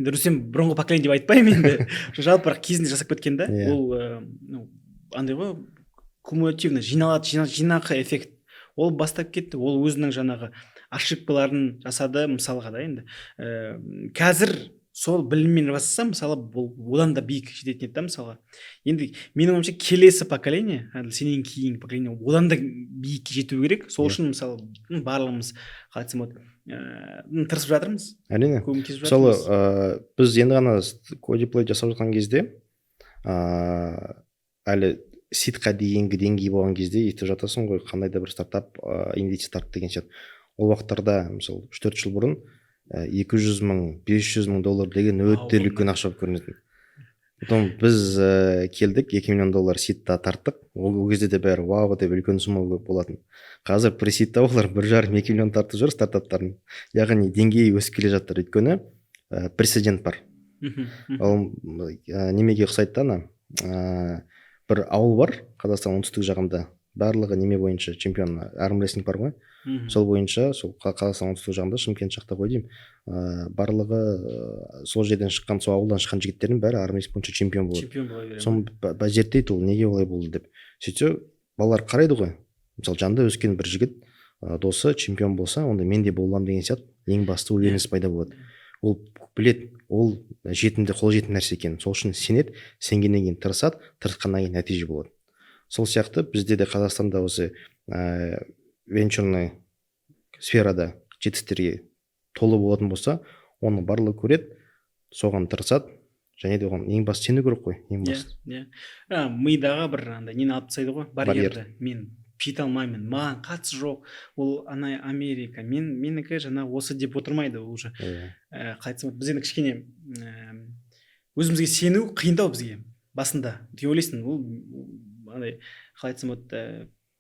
Енді Рүстем бұрынғы поколение деп айтпаймын, енді жалпы бірақ кезінде жасап кеткен да. Ол андай ғой, кумулятивный жинақы эффект. Ол бастап кетті. Ол өзінің жаңағы ошибкаларын жасады, мысалға да. Енді қазір сол біліммен жасаса, мысалы бұл одан да биік жететін еді да, мысалға. Енді менің ойымша келесі поколение, сенен кейін поколение одан да биікке жету керек. Сол үшін мысалы барлығымыз қалай айтсам болады, тырысып жатырмыз. Әрине. Мысалы біз енді ғана кодиплей жасап жатқан кезде әлі ситқа дейінгі деңгей болған кезде естіп жатасың ғой, қандай да бір стартап инвестиция тартты деген сияқты. Ол уақыттарда мысалы 3-4 жыл бұрын 200 мың, 500 мың доллар деген өте үлкен ақша болып көрінетін. Потом біз келдік, 2 миллион доллар ситта тарттық. Ол кезде де бәрі вау деп үлкен сума болатын. Қазір преситта олар 1,5-2 миллион тартып жүр стартаптардың. Яғни деңгейі өсіп келе жатыр. Өйткені прецедент бар. Ол немеге ұқсайды да, бір ауыл бар Қазақстан оңтүстік жағында. Барлығы неме бойынша чемпион, армрестлинг бар ғой. Сол бойынша, сол Қазақстан оңтүстік жағында, Шымкент жақта ғой деймін. Барлығы сол жерден шыққан, сол ауылдан шыққан жігіттердің бәрі армрестлинг бойынша чемпион болады. Чемпион бола береді. Соны зерттейді, ол неге олай болды деп. Сөйтсе, балалар қарайды ғой. Мысалы, жанында өскен бір жігіт досы чемпион болса, онда мен де боламын деген сияқты ең басты уверенность пайда болады. Ол білет, ол жетімді, қол жетім нәрсе екен. Сол үшін сенеді, сенгеннен кейін тырысады, тырысқаннан кейін нәтиже болады. Сол сияқты бізде де Қазақстанда осы венчурный сферада жетістіктерге толы болатын болса, оны барлығы көреді, соған тырысады, және де оған ең басты сену керек қой, ең басты. Мидағы бір нені алып тастайды ғой, барьерді. Мен жете алмаймын, маған қатысы жоқ, ол ана Америка, менікі жаңа осы деп отырмайды ол уже. Қайтсам, біз енді кішкене өзімізге сену қиындау бізге басында. Ты ойлайсың, ол андай қалай айтсам,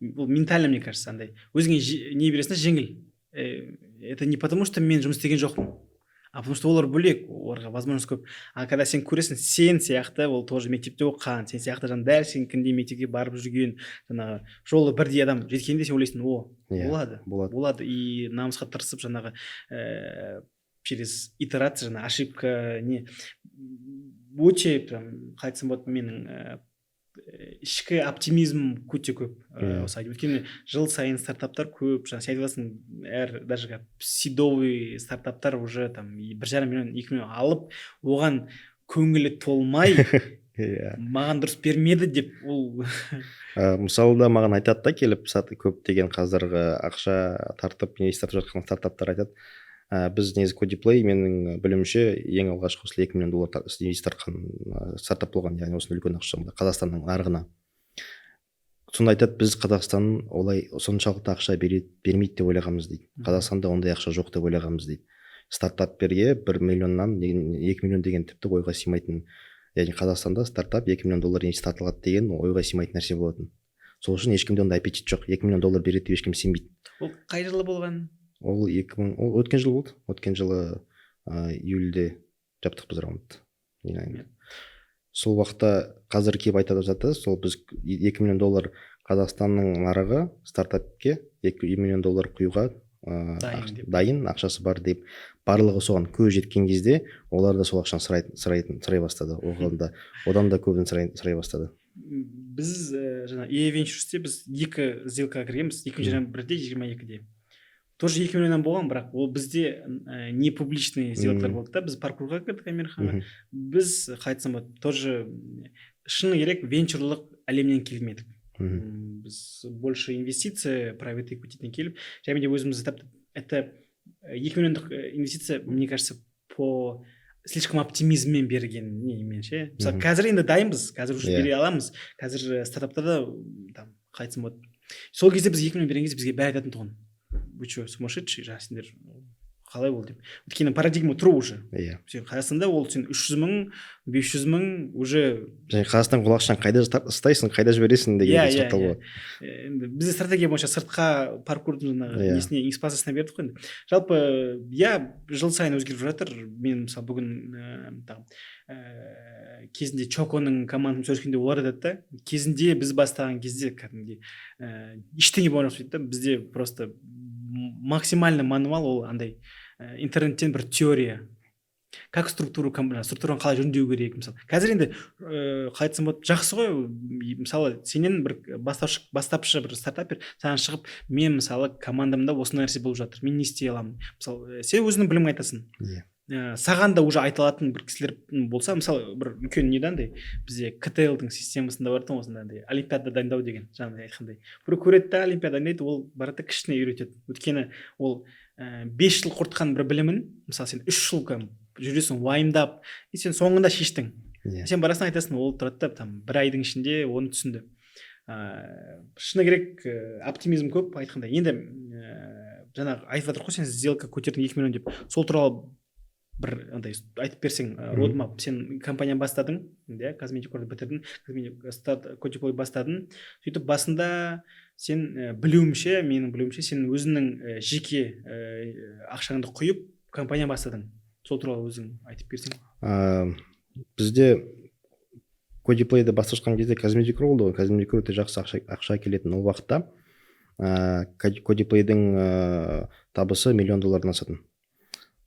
бұл ментально, мне кажется, андай өзіңе не бересің, жеңіл. Это не потому, что мен жұмыс істеген жоқпын, а потому что олар бөлек, оларға возможность көп. А когда сен көресің, сен сияқты, ол тоже мектепте оқыған, сен сияқты дәл сенікіндей мектепке барып жүрген, жаңағы жолы бірдей адам жеткенде сен ойлайсың, болады. И намысқа тырысып жаңағы через итерация, жаңағы ошибка, не өте прям қалай айтсам болады, менің ішкі оптимизм өте көп. Өйткені жыл сайын стартаптар көп, жаңа сен айтасың, даже сидовый стартаптар уже там 1,5 миллион, 2 миллион алып, оған көңілі толмай, маған дұрыс бермеді деп ол. Мысалы да маған айтады да, келіп көптеген қазіргі ақша тартып инвестор жатқан стартаптар айтады, біз негізі кодиплей, менің білімше ең алғашқы осы 2 миллион доллар инвестор тартқан стартап болған, яғни осындай үлкен ақша Қазақстанның нарығына. Сонда айтады, біз Қазақстан олай соншалықты ақша бермейді деп ойлағанбыз дейді. Қазақстанда ондай ақша жоқ деп ойлағанбыз дейді. Стартапперге 1 миллионнан 2 миллион деген тіпті ойға сыймайтын. Яғни Қазақстанда стартап 2 миллион доллар инвестор тартылады деген ойға сыймайтын нәрсе болатын. Сол үшін ешкімде ондай аппетит жоқ. 2 миллион доллар береді деп ешкім сенбейді. Ол қай жылы болған? ол өткен жыл болды. Өткен жылы июльде жаптық біз раундты. Сол уақытта қазір келіп айтады жатыр, сол біз $2 миллион Қазақстанның нарығы стартапке $2 миллион құюға дайын, ақшасы бар деп, барлығы соған көз жеткен кезде олар да сол ақшаны сұрай бастады. Одан да көбін сұрай бастады. Біз жаңа EA Ventures'те біз 2 сделкаға кіргенбіз, 2021-де 22-де. Тоже 2 миллионнан болған, бірақ ол бізде не публичный сделкалар болды да. Біз паркурға кірдік Америкаға. Біз қайтсам болады, тоже шыны керек венчурлық әлемнен келмедік. Біз больше инвестиция private equity'ден келіп, және де өзіміз это 2 миллиондық инвестиция, мне кажется, по слишком оптимизммен берген немен ше. Мысалы қазір енді дайынбыз, қазір уже бере аламыз. Қазір стартаптарда там қайтсам болады. Сол кезде біз 2 миллион берген кезде бізге бәрі айтатын тұғын. Вы что, сумасшедший, жаңа сендер қалай ол деп. Өйткені парадигма тұру уже. Сен Қазақстанда ол сен 300 мың, 500 мың уже. Және Қазақстан қол ақшаны қайда ұстайсың, қайда жібересің деген сұрақтар болады. Бізде стратегия бойынша сыртқа паркурдың несіне экспозициясына бердік қой. Жалпы жыл сайын өзгеріп жатыр. Мен мысалы бүгін кезінде Чоконың командасын сөйлескенде олар айтады да, кезінде біз бастаған кезде кәдімгідей ештеңе болған жоқ дейді да. Бізде просто максимальный мануал ол андай интернеттен бір теория, как структураны қалай жөндеу керек. Мысалы қазір енді қайтсам болады, жақсы ғой. Мысалы сенен бір бастапшы бір стартапер саған шығып, мен мысалы командамда осындай нәрсе болып жатыр, мен не істей аламын. Мысалы сен өзіңнің білімің айтасың. Саған да уже айта алатын бір кісілер болса, мысалы бір үлкен недандай бізде КТЛ-дың системасында бар екен осындай олимпиада дайындау деген, жаңағыдай айтқандай. Бір көреді да олимпиада дайындайды, ол барады кішкене үйретеді. Өйткені ол 5 жыл құртқан бір білімін, мысалы сен 3 жыл жүресің уайымдап, сен соңында шештің. Сен барасың айтасың, ол тұрады да бір айдың ішінде оны түсінді. Шыны керек, оптимизм көп айтқандай. Енді жаңағы айтып жатыр ғой, сен сделка көтердің 2 миллион деп. Сол туралы бір андай айтып берсең, roadmap, сен компания бастадың, Косметикорды бітірдің, Кодиплой бастадың. Сөйтіп басында сен менің білуімше, сен өзіңнің жеке ақшаңды құйып компания бастадың. Сол туралы өзің айтып берсең. Бізде Кодиплойды бастырған кезде Косметикор болды ғой. Косметикор өте жақсы ақша келетін ол уақытта. Кодиплойдың табысы $1 миллион асатын.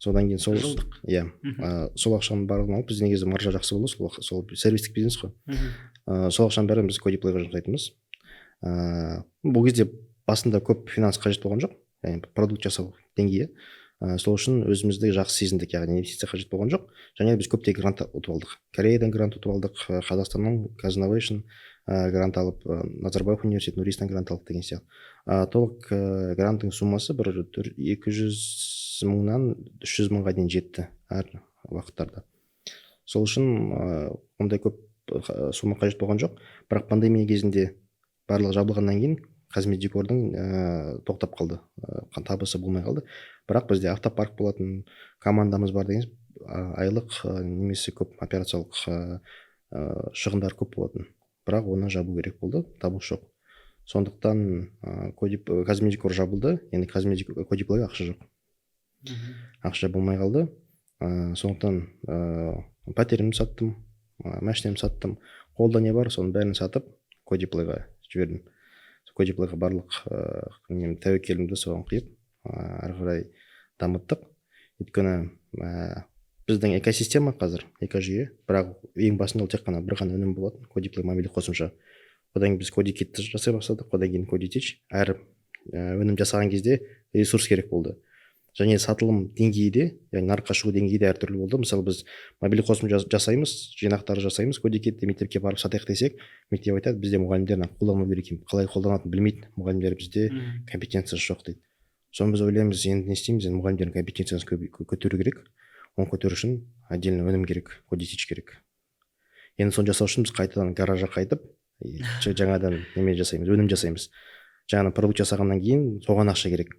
Содан кейін сол сол ақшаның барлығын алып, біздің кезде маржа жақсы болды, сол сервистік бизнес қой. Сол ақшаның бәрін біз Кодиплойға жұмсайтынбыз. Бұл кезде басында көп финанс қажет болған жоқ, яғни продукт жасау деңгейі. Сол үшін өзімізді жақсы сезіндік, яғни инвестиция қажет болған жоқ. Және біз көптеген грант ұтып алдық. Кореядан грант ұтып алдық, Қазақстанның Казинновейшн грант алып, Назарбаев университетінің Нуристан грант алып деген сияқты. Толық гранттың суммасы 200 мыңнан 300 мыңға дейін жетті әр уақыттарда. Сол үшін ондай көп сумма қажет болған жоқ. Бірақ пандемия кезінде барлығы жабылғаннан кейін Косметикордың тоқтап қалды, табысы болмай қалды. Бірақ бізде автопарк болатын, командамыз бар деген, айлық немесе көп операциялық шығындар көп болатын. Бірақ оны жабу керек болды, табыс жоқ. Сондықтан Косметикор жабылды, енді Кодиплойға ақша жоқ. Ақша болмай қалды. Сондықтан пәтерімді саттым, машинамды саттым, қолда не бар, соның бәрін сатып Кодиплойға жібердім. Кодиплойға барлық тәуекелімді соған құйып, ары қарай дамыттық. Өйткені біздің экосистема қазір, экожүйе, бірақ ең басында ол тек қана бір ғана өнім болатын, Кодиплой мобильдік қосымша. Одан біз Кодикитті жасай бастадық, одан кейін Кодитич. Әр өнім жасаған кезде ресурс керек болды. Және сатылым деңгейі де, яғни нарыққа шығу деңгейі де әртүрлі болды. Мысалы біз мобильдік қосымша жасаймыз, жинақтар жасаймыз, Кодикитті мектепке барып сатайық десек, мектеп айтады, бізде мұғалімдер қолдану керек екен. Қалай қолданатынын білмейді, мұғалімдер бізде компетенциясы жоқ дейді. Соны біз ойлаймыз, енді не істейміз, енді мұғалімдердің компетенциясын көтеру керек. Оны көтеру үшін отдельно өнім керек, Кодитич керек. Енді соны жасау үшін біз қайтадан гаражға қайтып, жаңадан неме жасаймыз, өнім жасаймыз. Жаңадан продукт жасағаннан кейін соған ақша керек.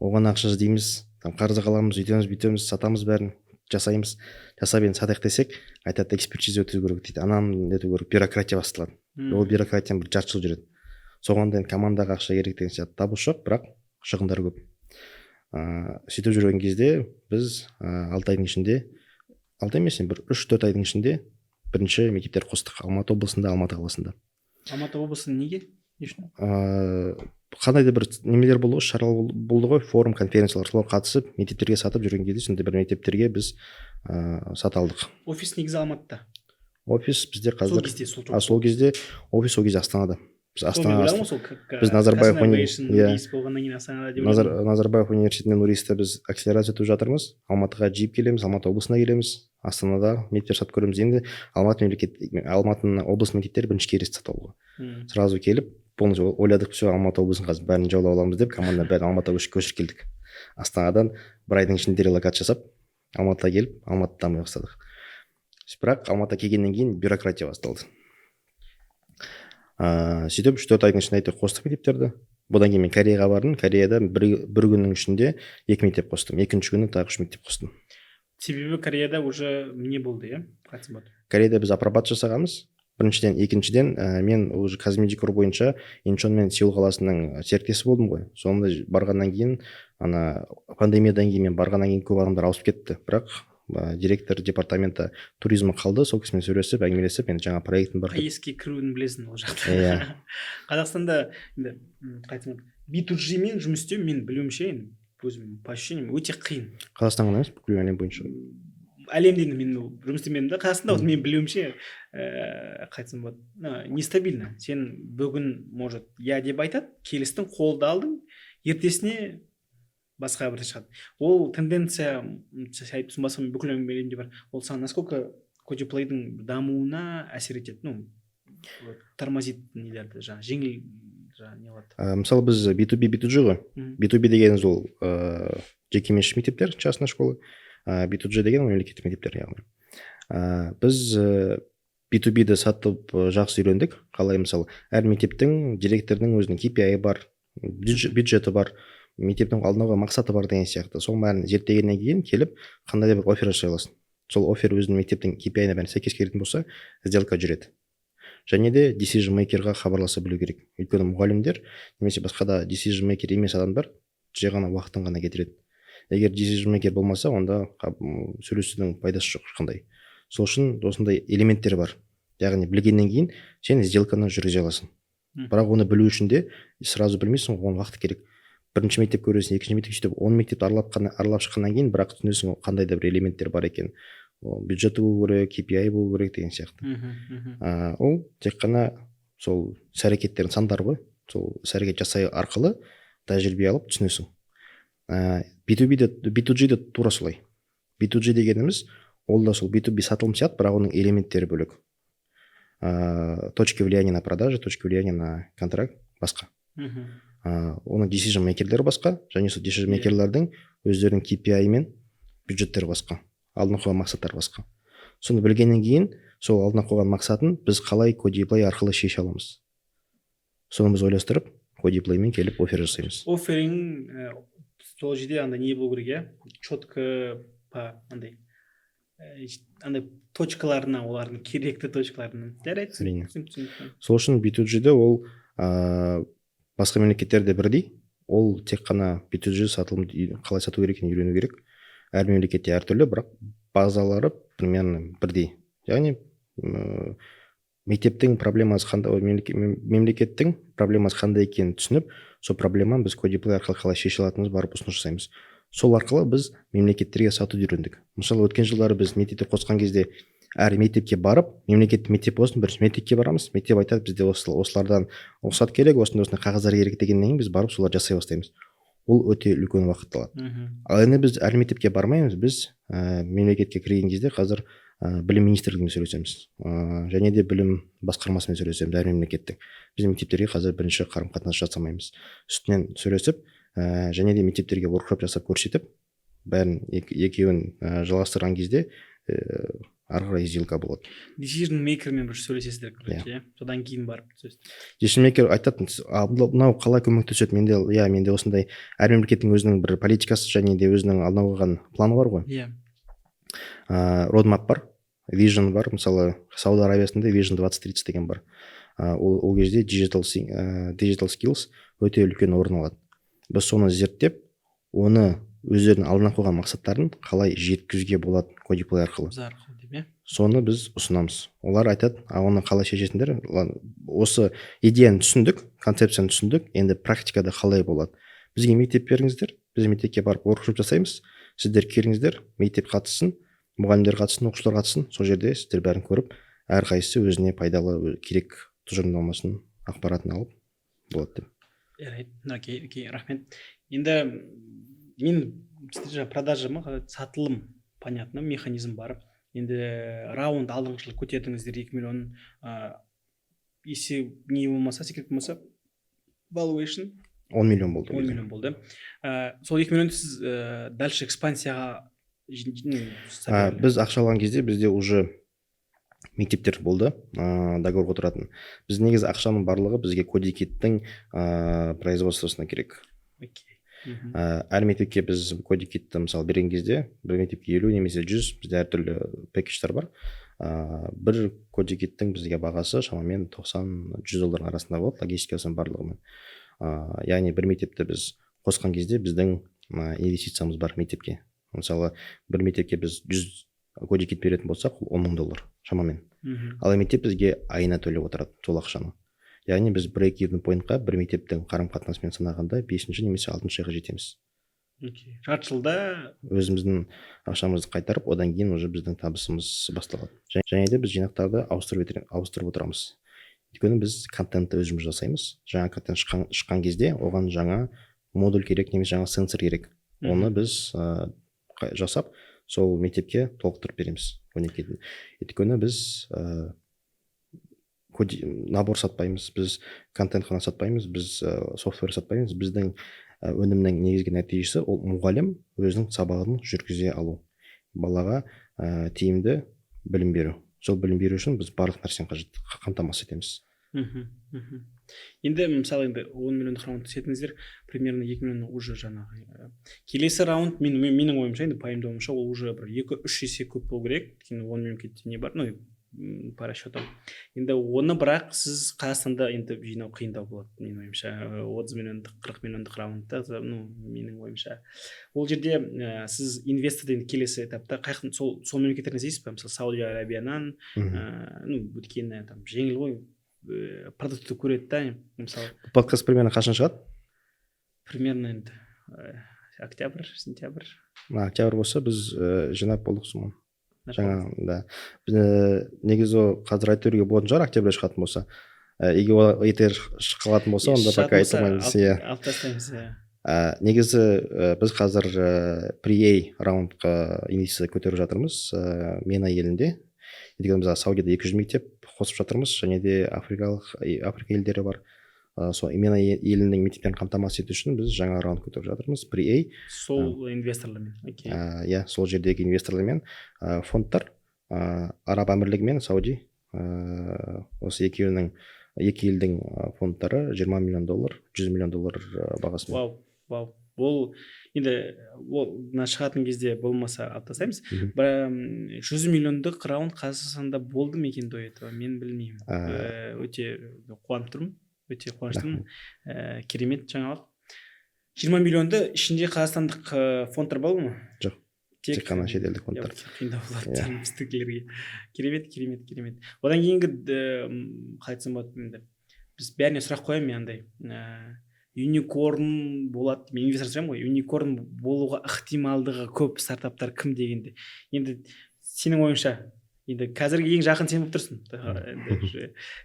Оған ақша іздейміз, қарызға аламыз, бүйтеміз, сатамыз бәрін, жасаймыз. Жасап енді сатайық десек, айтады, экспертиза өту керек дейді. Ананы нету керек, бюрократия басталады. Ол бюрократияны бір жарты жыл жүреді. Соған дейін командаға ақша керек деген сияқты табыс жоқ, бірақ шығындар көп. сөйтіп жүрген кезде біз 6 айдың ішінде, 6 емес бір 3-4 айдың ішінде бірінші мектептер қостық Алматы облысында, Алматы қаласында. Алматы облысы неге? Не үшін? Қандай да бір немелер болды ғой, шаралар болды ғой, форум, конференциялар, соларға қатысып мектептерге сатып жүрген кезде сондай бір мектептерге біз сата алдық. Офис негізі Алматыда. Офис бізде қазір Сол кезде офис сол кезде Астанада. Біз біз Назарбаев болғаннан кейін Астанада деп Назарбаев университетінен юристі біз акселерация өтіп жатырмыз. Алматыға жиіп келеміз, Алматы облысына келеміз, Астанада мектептер сатып көреміз. Енді Алматының облыс мектептері бірінші керісті сатып алуға. Сразу келіп, полностью ойладық, все, Алматы облысын қазір бәрін жаулап аламыз деп, команда бәрін Алматыға көшіріп келдік. Астанадан бір айдың ішінде релокация жасап, Алматыға келіп, Алматыда дамый бастадық. Бірақ Алматыға келгеннен кейін бюрократия басталды. Сөйтіп 3-4 айдың ішінде айтып қостық мектептерді. Бұдан кейін мен Кореяға бардым. Кореяда бір күннің ішінде 2 мектеп қостым. Екінші күні тағы 3 мектеп қостым. Себебі Кореяда уже не болды, иә? Кореяда біз апробат жасағанбыз. Біріншіден, екіншіден, мен уже Казмедикор бойынша Инчон мен Сеул қаласының серіктесі болдым ғой. Сонда барғаннан кейін, пандемиядан кейін мен барғаннан кейін көп адамдар ауысып кетті. Бірақ директор департаменті туризмі қалды, сол кісімен сөйлесіп, әңгімелесіп, енді жаңа проектін барды. КС-ке кіруін білесің ол жақта. Иә. Қазақстанда енді B2G мен жұмыс істеу, мен білуімше, өзім по ощущениям өте қиын. Қазақстан ғана емес, бүкіл әлем бойынша. Әлемде мен жұмыс істемедім да, Қазақстанда мен білуімше қайтсам болады, нестабильно. Сен бүгін может я деп айтады, келістің, қолды алдың, ертесіне басқа бір шығады. Ол тенденция, айтып түсінбасам, бүкіл әлемде бар. Ол саған насколько Кодиплейдің дамуына әсер етеді, тормозит нелерді, жеңіл не болады. Мысалы біз B2B, B2G ғой. B2B дегеніміз ол жекеменшік мектептер, частная школа. B2G деген мемлекеттік мектептер яғни. Біз B2B-ді сатып жақсы үйрендік. Қалай, мысалы, әр мектептің директорының өзінің KPI бар, бюджеті бар, мектептің алдындағы мақсаты бар деген сияқты. Сол бәрін зерттегеннен кейін келіп, қандай да бір офер жасай аласың. Сол офер өзінің мектептің KPI-на бәрін сәйкес келетін болса, сделка жүреді. Және де decision maker-ға хабарласа білу керек. Өйткені мұғалімдер немесе басқа да decision maker емес адамдар жай ғана уақытын ғана кетіреді. Егер decision maker болмаса, онда сөйлесудің пайдасы жоқ қандай. Сол үшін осындай элементтер бар. Яғни білгеннен кейін сен сделканы жүргізе аласың. Бірақ оны білу үшін де сразу білмейсің, оған уақыт керек. Бірінші мектеп көресің, екінші мектеп сөйтіп 10 мектепті аралап шыққаннан кейін, бірақ түсінесің қандай да бір элементтер бар екен. Бюджеті болу керек, KPI болу керек деген сияқты. Ол тек қана сол іс-әрекеттердің сандары ғой. Сол іс-әрекет жасай арқылы тәжірибе алып түсінесің. B2G-де тура солай. B2G дегеніміз ол да сол B2B сатылым сияқты, бірақ оның элементтері бөлек. Точки влияния на продажи, точки влияния на контракт басқа. Оның decision makерлері басқа, және сол decision makерлердің өздерінің KPI мен бюджеттері басқа, алдына қойған мақсаттар басқа. Соны білгеннен кейін, сол алдына қойған мақсатын біз қалай Кодиплей арқылы шеше аламыз. Соны біз ойластырып, Кодиплеймен келіп офер жасаймыз. Оферинг сол жерде андай не болу керек, четко андай точкаларына, олардың керекті точкаларына. Сол үшін B2G-де ол басқа мемлекеттерде бірдей, ол тек қана B2G сатылым қалай сату керек екенін үйрену керек. Әр мемлекетте әртүрлі, бірақ базалары примерно бірдей. Яғни мектептің проблемасы қандай, мемлекеттің проблемасы қандай екенін түсініп, сол проблеманы біз Кодиплей арқылы қалай шеше алатынымыз барып ұсыныс жасаймыз. Сол арқылы біз мемлекеттерге сатуды үйрендік. Мысалы, өткен жылдары біз мектепте қосқан кезде әр мектепке барып, мемлекеттік мектеп болсын, бірінші мектепке барамыз, мектеп айтады, бізде осылардан рұқсат керек, осындай қағаздар керек дегеннен кейін біз барып солар жасай бастаймыз. Ол өте үлкен уақыт алады. Ал енді біз әр мектепке бармаймыз, біз мемлекетке кірген кезде қазір білім министрлігімен сөйлесеміз. Және де білім басқармасымен сөйлесеміз әр мемлекеттің. Біз мектептерге қазір бірінші қарым-қатынас жасамаймыз. Үстінен сөйлесіп, және де мектептерге воркшоп жасап көрсетіп, бәрін екеуін жалғастырған кезде ары қарай сделка болады. Decision makerмен бір сөйлесесіздер, содан кейін барып decision maker айтады, мынау қалай көмектеседі, менде осындай әр мемлекеттің өзінің бір политикасы және де өзінің алдына қойған планы бар ғой. Roadmap бар, vision бар, мысалы Сауд Арабиясында vision 2030 деген бар. Ол кезде digital skills өте үлкен орын алады. Біз соны зерттеп, оны өздерінің алдына қойған мақсаттарын қалай жеткізуге болады кодиплей арқылы. Біз арқылы деп, иә. Соны біз ұсынамыз. Олар айтады, оны қалай шешесіңдер? Осы идеяны түсіндік, концепцияны түсіндік, енді практикада қалай болады? Бізге мектеп беріңіздер, біз мектепке барып воркшоп жасаймыз, сіздер келіңіздер, мектеп қатыссын, мұғалімдер қатыссын, оқушылар қатыссын, сол жерде сіздер бәрін көріп, әрқайсысы өзіне пайдалы керек тұжырымдамасын, ақпаратын алып болады деп. Окей, рахмет. Енді мен сіздер продажа ма, сатылым, понятно, механизм бар. Енді раунд алдыңғы жылы көтердіңіздер 2 миллион, есе не болмаса, секрет болмаса, valuation 10 миллион болды. 10 миллион болды. Сол 2 миллион сіз дальше экспансияға біз ақша алған кезде бізде уже мектептер болды, договорға отыратын. Біз негізі ақшаның барлығы бізге кодикеттің производствосына керек. Әр мектепке біз кодикетті мысалы берген кезде бір мектепке 50 немесе 100, бізде әртүрлі пакетчтер бар. Бір кодикеттің бізге бағасы шамамен 90-100 доллардың арасында болады, логистикасының барлығымен. Яғни бір мектепті біз қосқан кезде біздің инвестициямыз бар мектепке. Мысалы бір мектепке біз 100 кодикет беретін болсақ, $10 000 шамамен. Ал мектеп бізге айына төлеп отырады сол ақшаны. Яғни біз break-even point-қа бір мектептің қарым-қатынасымен санағанда 5-ші немесе 6-ші айға жетеміз. Жарты жылда өзіміздің ақшамызды қайтарып, одан кейін уже біздің табысымыз басталады. Және де біз жинақтарды ауыстырып отырамыз. Өйткені біз контентті өзіміз жасаймыз. Жаңа контент шыққан кезде оған жаңа модуль керек немесе жаңа сенсор керек. Оны біз жасап, сол мектепке толықтырып береміз. Өйткені біз набор сатпаймыз, біз контент қана сатпаймыз, біз софтвер сатпаймыз. Біздің өнімнің негізгі нәтижесі ол мұғалім өзінің сабағын жүргізе алу. Балаға тиімді білім беру. Сол білім беру үшін біз барлық нәрсені қамтамасыз етеміз. Енді мысалы 10 миллиондық раунд түсетіңіздер, примерно 2 миллион уже жаңағы. Келесі раунд менің ойымша, енді пайымдауымша, ол уже бір 2-3 есе көп болу керек. Өйткені 10 миллион кетті не бар, по расчетам. Енді оны бірақ сіз Қазақстанда енді жинау қиындау болады, менің ойымша. 30 миллиондық, 40 миллиондық раундта, менің ойымша. Ол жерде сіз инвесторден келесі этапта сол мемлекеттерден іздейсіз бе? Мысалы Сауд Арабиядан, өйткені жеңіл ғой, продукты көреді да, мысалы. Подкаст примерно қашан шығады? Примерно енді октябрь, сентябрь. Октябрь болса біз жинап болдық соған. Жаңа, негізі қазір айтып беруге болатын шығар, октябрьде шығатын болса. Егер қалатын болса, онда пока айтылмаймыз. Алып тастаймыз. Негізі біз қазір pre-A раундқа инвестиция көтеріп жатырмыз Мена елінде. Өйткені біз Саудияда 200 мектеп қосып жатырмыз, және де Африка елдері бар. Сол Мена елінің мектептерін қамтамасыз ету үшін біз жаңа раунд көтеріп жатырмыз, pre-A. Сол инвесторлармен. Сол жердегі инвесторлармен фондтар, Араб Әмірлігі мен Сауди, осы екі елдің фондтары $20 миллион, $100 миллион бағасында. Вау. Ол енді шығатын кезде болмаса алып тастаймыз. 100 миллиондық раунд Қазақстанда болды ма екен до этого? Мен білмеймін. Өте қуанып тұрмын. Өте қуаныштымын. Керемет жаңалық. 20 миллионды ішінде қазақстандық фондтар болды ма? Жоқ. Тек қана шетелдік фондтар. Қиындау болады біздікілерге. Керемет. Одан кейінгі қалай айтсам болады, біз бәріне сұрақ қоямын мен андай. Юникорн болады, мен инвестор сұраймын ғой, юникорн болуға ықтималдығы көп стартаптар кім дегенде. Енді сенің ойыңша, енді қазіргі ең жақын сен болып тұрсың.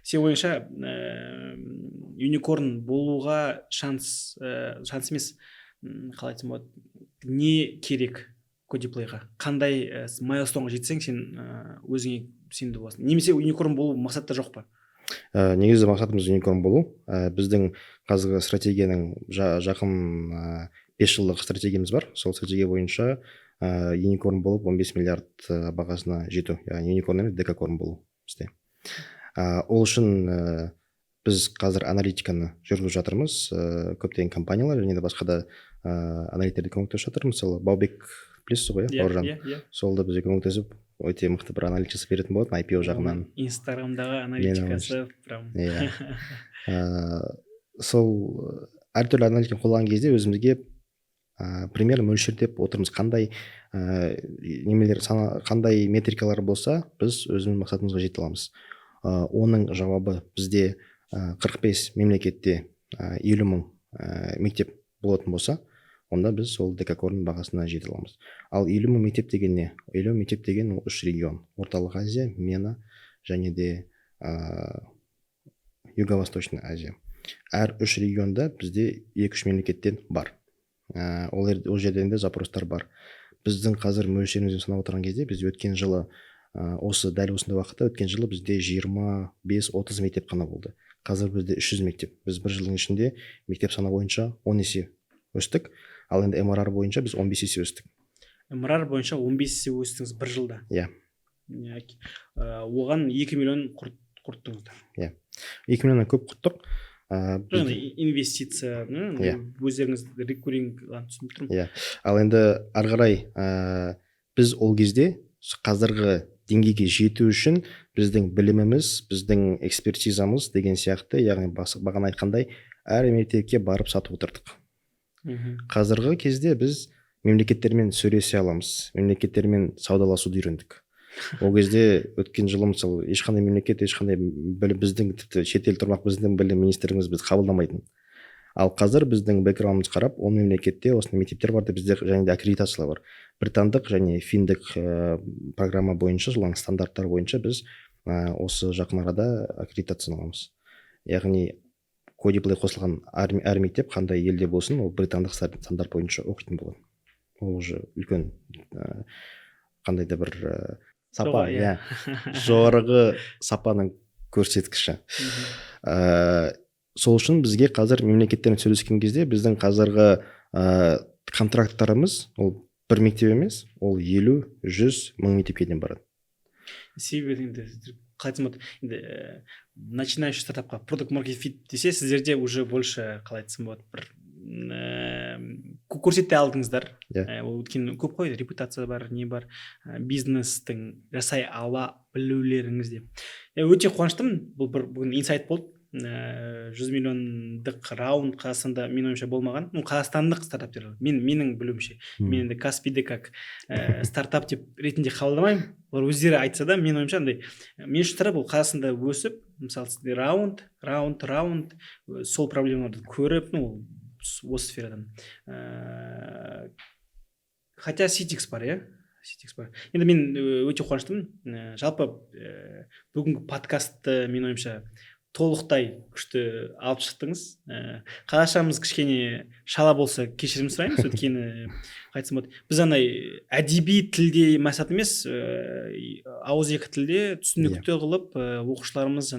Сен ойыңша юникорн болуға шанс емес, қалай айтсам болады, не керек кодиплейға? Қандай майлстоунға жетсең, сен өзіңе сенімді боласың? Немесе юникорн болу мақсатта жоқ па? Негізі мақсатымыз юникорн болу. Біздің қазіргі стратегияның жақын 5 жылдық стратегиямыз бар. Сол стратегия бойынша юникорн болып 15 миллиард бағасына жету. Яғни юникорн емес, декакорн болу бізде. Ол үшін біз қазір аналитиканы жүргізіп жатырмыз. Көптеген компаниялар және де басқа да аналитиктерді көмектесіп жатыр. Мысалы Баубек білесіз ғой, Бауыржан. Солда бізге көмектесіп өте мықты бір аналитикасы беретін болады, IPO жағынан. Инстаграмдағы аналитикасы прям. Сол әртүрлі аналитиканы қолданған кезде өзімізге пример мөлшерлеп отырмыз, қандай немелер қандай метрикалар болса біз өзіміз мақсатымызға жете аламыз. Оның жауабы бізде 45 мемлекетте 50 мың мектеп болатын болса, онда біз сол декакорн бағасына жете аламыз. Ал 50 мың мектеп деген не? 50 мың мектеп деген ол 3 регион: Орталық Азия, Мена және де Юго-Восточный Азия. Әр 3 регионда бізде 2-3 мемлекеттен бар. Ол жерден де запростар бар. Біздің қазір мөлшерімізді санап отырған кезде, біз өткен жылы осы дәл осындай уақытта өткен жылы бізде 25-30 мектеп қана болды. Қазір бізде 300 мектеп. Біз бір жылдың ішінде мектеп саны бойынша 10 есе өстік, ал енді МРР бойынша біз 15 есе өстік. МРР бойынша 15 есе өстіңіз бір жылда. Иә. Оған 2 миллион құрттыңыздар. Иә. 2 миллионнан көп құрттық. Инвестиция, өздеріңіз рекуррингға түсініп тұрмын. Иә. Ал енді ары қарай біз ол кезде қазіргі деңгейге жету үшін біздің біліміміз, біздің экспертизамыз деген сияқты, яғни бағана айтқандай, әр мектепке барып сатып отырдық. Қазіргі кезде біз мемлекеттермен сөйлесе аламыз, мемлекеттермен саудаласуды үйрендік. Ол кезде өткен жылы мысалы ешқандай мемлекет, ешқандай біздің тіпті шетел тұрмақ біздің білім министріміз біз қабылдамайтын. Ал қазір біздің бэкграундымыз қарап, ол мемлекетте осындай мектептер бар, бізде және де аккредитациялар бар. Британдық және финдік программа бойынша, солардың стандарттар бойынша біз осы жақын арада аккредитацияны аламыз. Яғни Codiply қосылған әр мектеп қандай елде болсын, ол британдық стандарт бойынша оқитын болады. Ол уже үлкен қандай да бір сапа, жоғарғы сапаның көрсеткіші. Сол үшін бізге қазір мемлекеттермен сөйлескен кезде біздің қазіргі контракттарымыз ол бір мектеп емес, ол 50-100 мың мектепке дейін барады. Себебі енді қалай енді начинающий стартапқа продукт маркет фит десе, сіздерде уже больше қалай айтсам болады, бір көрсете алдыңыздар. Өйткені көп қой, репутация бар, не бар, бизнестің жасай ала білулеріңіз деп. Өте қуаныштымын, бұл бүгін инсайт болды. 100 миллиондық раунд Қазақстанда менің ойымша болмаған. Қазақстандық стартаптар, менің білуімше. Мен енді Каспиді как стартап деп ретінде қабылдамаймын. Олар өздері айтса да, менің ойымша андай, мен үшін стартап ол Қазақстанда өсіп, мысалы раунд, сол проблемаларды көріп, осы сферадан. Хотя Citix бар, Енді мен өте қуаныштымын. Жалпы бүгінгі подкастты менің ойымша толықтай күшті алып шықтыңыз. Қазақшамыз кішкене шала болса кешірім сұраймыз, өйткені қайтсам болады. Біз әдеби тілде мақсат емес, ауызекі тілде түсінікті қылып оқушыларымыз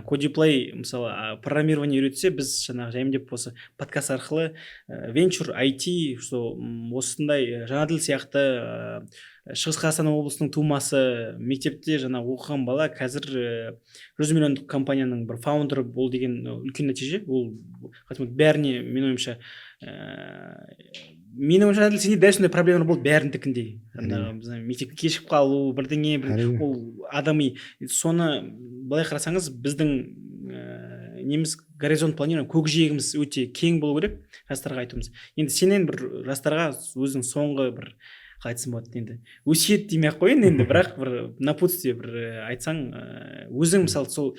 Codiply мысалы программирование үйретсе, біз жайымдеп осы подкаст арқылы венчур, IT, осындай жаңа тіл сияқты Шығыс Қазақстан облысының тумасы мектепте оқыған бала қазір 100 миллиондық компанияның бір фаундері бол деген үлкен нәтиже. Ол бәріне менің ойымша сенде дәл сондай проблемалар болды бәріндікіндей. Мектепке кешігіп қалу, бірдеңе, ол адами. Соны былай қарасаңыз, біздің неміз горизонт планирование, көкжиегіміз өте кең болу керек, жастарға айтуымыз. Енді сенен бір жастарға өзің соңғы бір қайтсам болады, енді өсиет демей ақ қояйын, енді бірақ бір напутствие бір айтсаң, өзің мысалы сол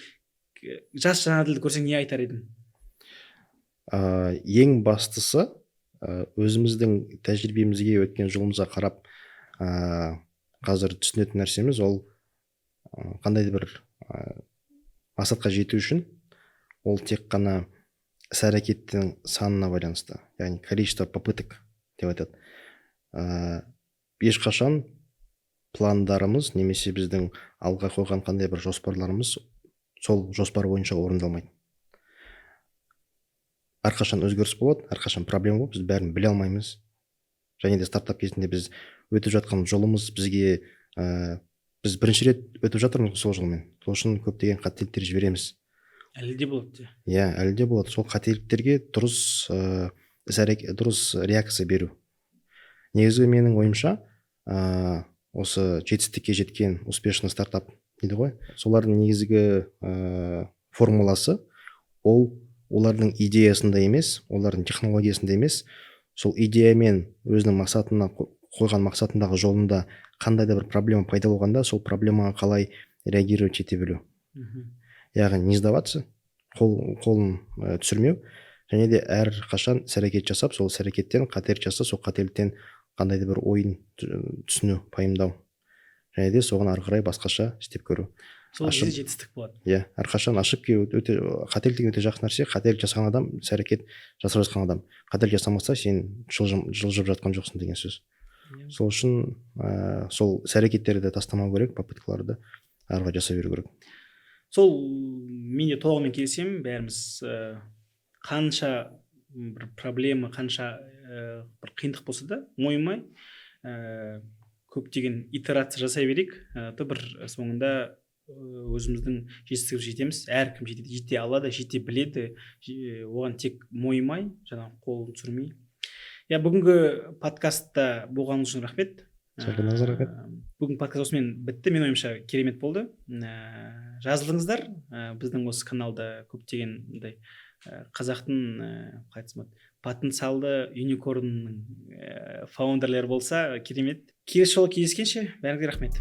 жас жаңа тілді көрсең не айтар едің? Ең бастысы өзіміздің тәжірибемізге, өткен жолымызға қарап қазір түсінетін нәрсеміз, ол қандай бір мақсатқа жету үшін ол тек қана іс-әрекеттің санына байланысты, яғни количество попыток деп айтады. Ешқашан пландарымыз немесе біздің алға қойған қандай бір жоспарларымыз сол жоспар бойынша орындалмайды. Әрқашан өзгеріс болады, әрқашан проблема болады, біз бәрін біле алмаймыз. Және де стартап кезінде біз өтіп жатқан жолымыз бізге, біз бірінші рет өтіп жатырмыз сол жолмен. Сол үшін көптеген қателіктер жібереміз. Әлі де болады. Иә, әлі де болады. Сол қателіктерге дұрыс реакция беру. Негізгі менің ойымша, осы жетістікке жеткен успешный стартап дейді ғой, солардың негізгі формуласы ол олардың идеясында емес, олардың технологиясында емес, сол идеямен өзінің мақсатына қойған мақсатындағы жолында қандай да бір проблема пайда болғанда сол проблемаға қалай реагировать ете білу. Яғни не сдаваться, қолын түсірмеу, және де әр қашан іс-әрекет жасап, сол іс-әрекеттен қателік жасап, сол қателіктен қандай да бір ойын түсіну, пайымдау, және де соған ары қарай басқаша істеп көру. Сол кезде жетістік болады. Иә, әрқашан ошибка өте қателік деген өте жақсы нәрсе. Қателік жасаған адам, іс-әрекет жасап жатқан адам. Қателік жасамаса, сен жылжып жатқан жоқсың деген сөз. Сол үшін сол іс-әрекеттерді тастамау керек, попыткаларды ары қарай жасай беру керек. Сол мен де толығымен келісемін. Бәріміз қанша бір проблема, қанша бір қиындық болса да мойымай көптеген итерация жасай берейік. То бір соңында өзіміздің жетістігімізге жетеміз. Әркім жете алады, жете біледі. Оған тек мойымай, жаңағы қолын түсірмей. Бүгінгі подкастта болғаныңыз үшін рахмет. Сәлеміңізге рахмет. Бүгінгі подкаст осымен бітті. Мен ойымша керемет болды. Жазылыңыздар. Біздің осы каналда көптеген қазақтың потенциалды юникорнның фаундерлері болса керемет. Келесі жолы кездескенше бәріңізге рахмет.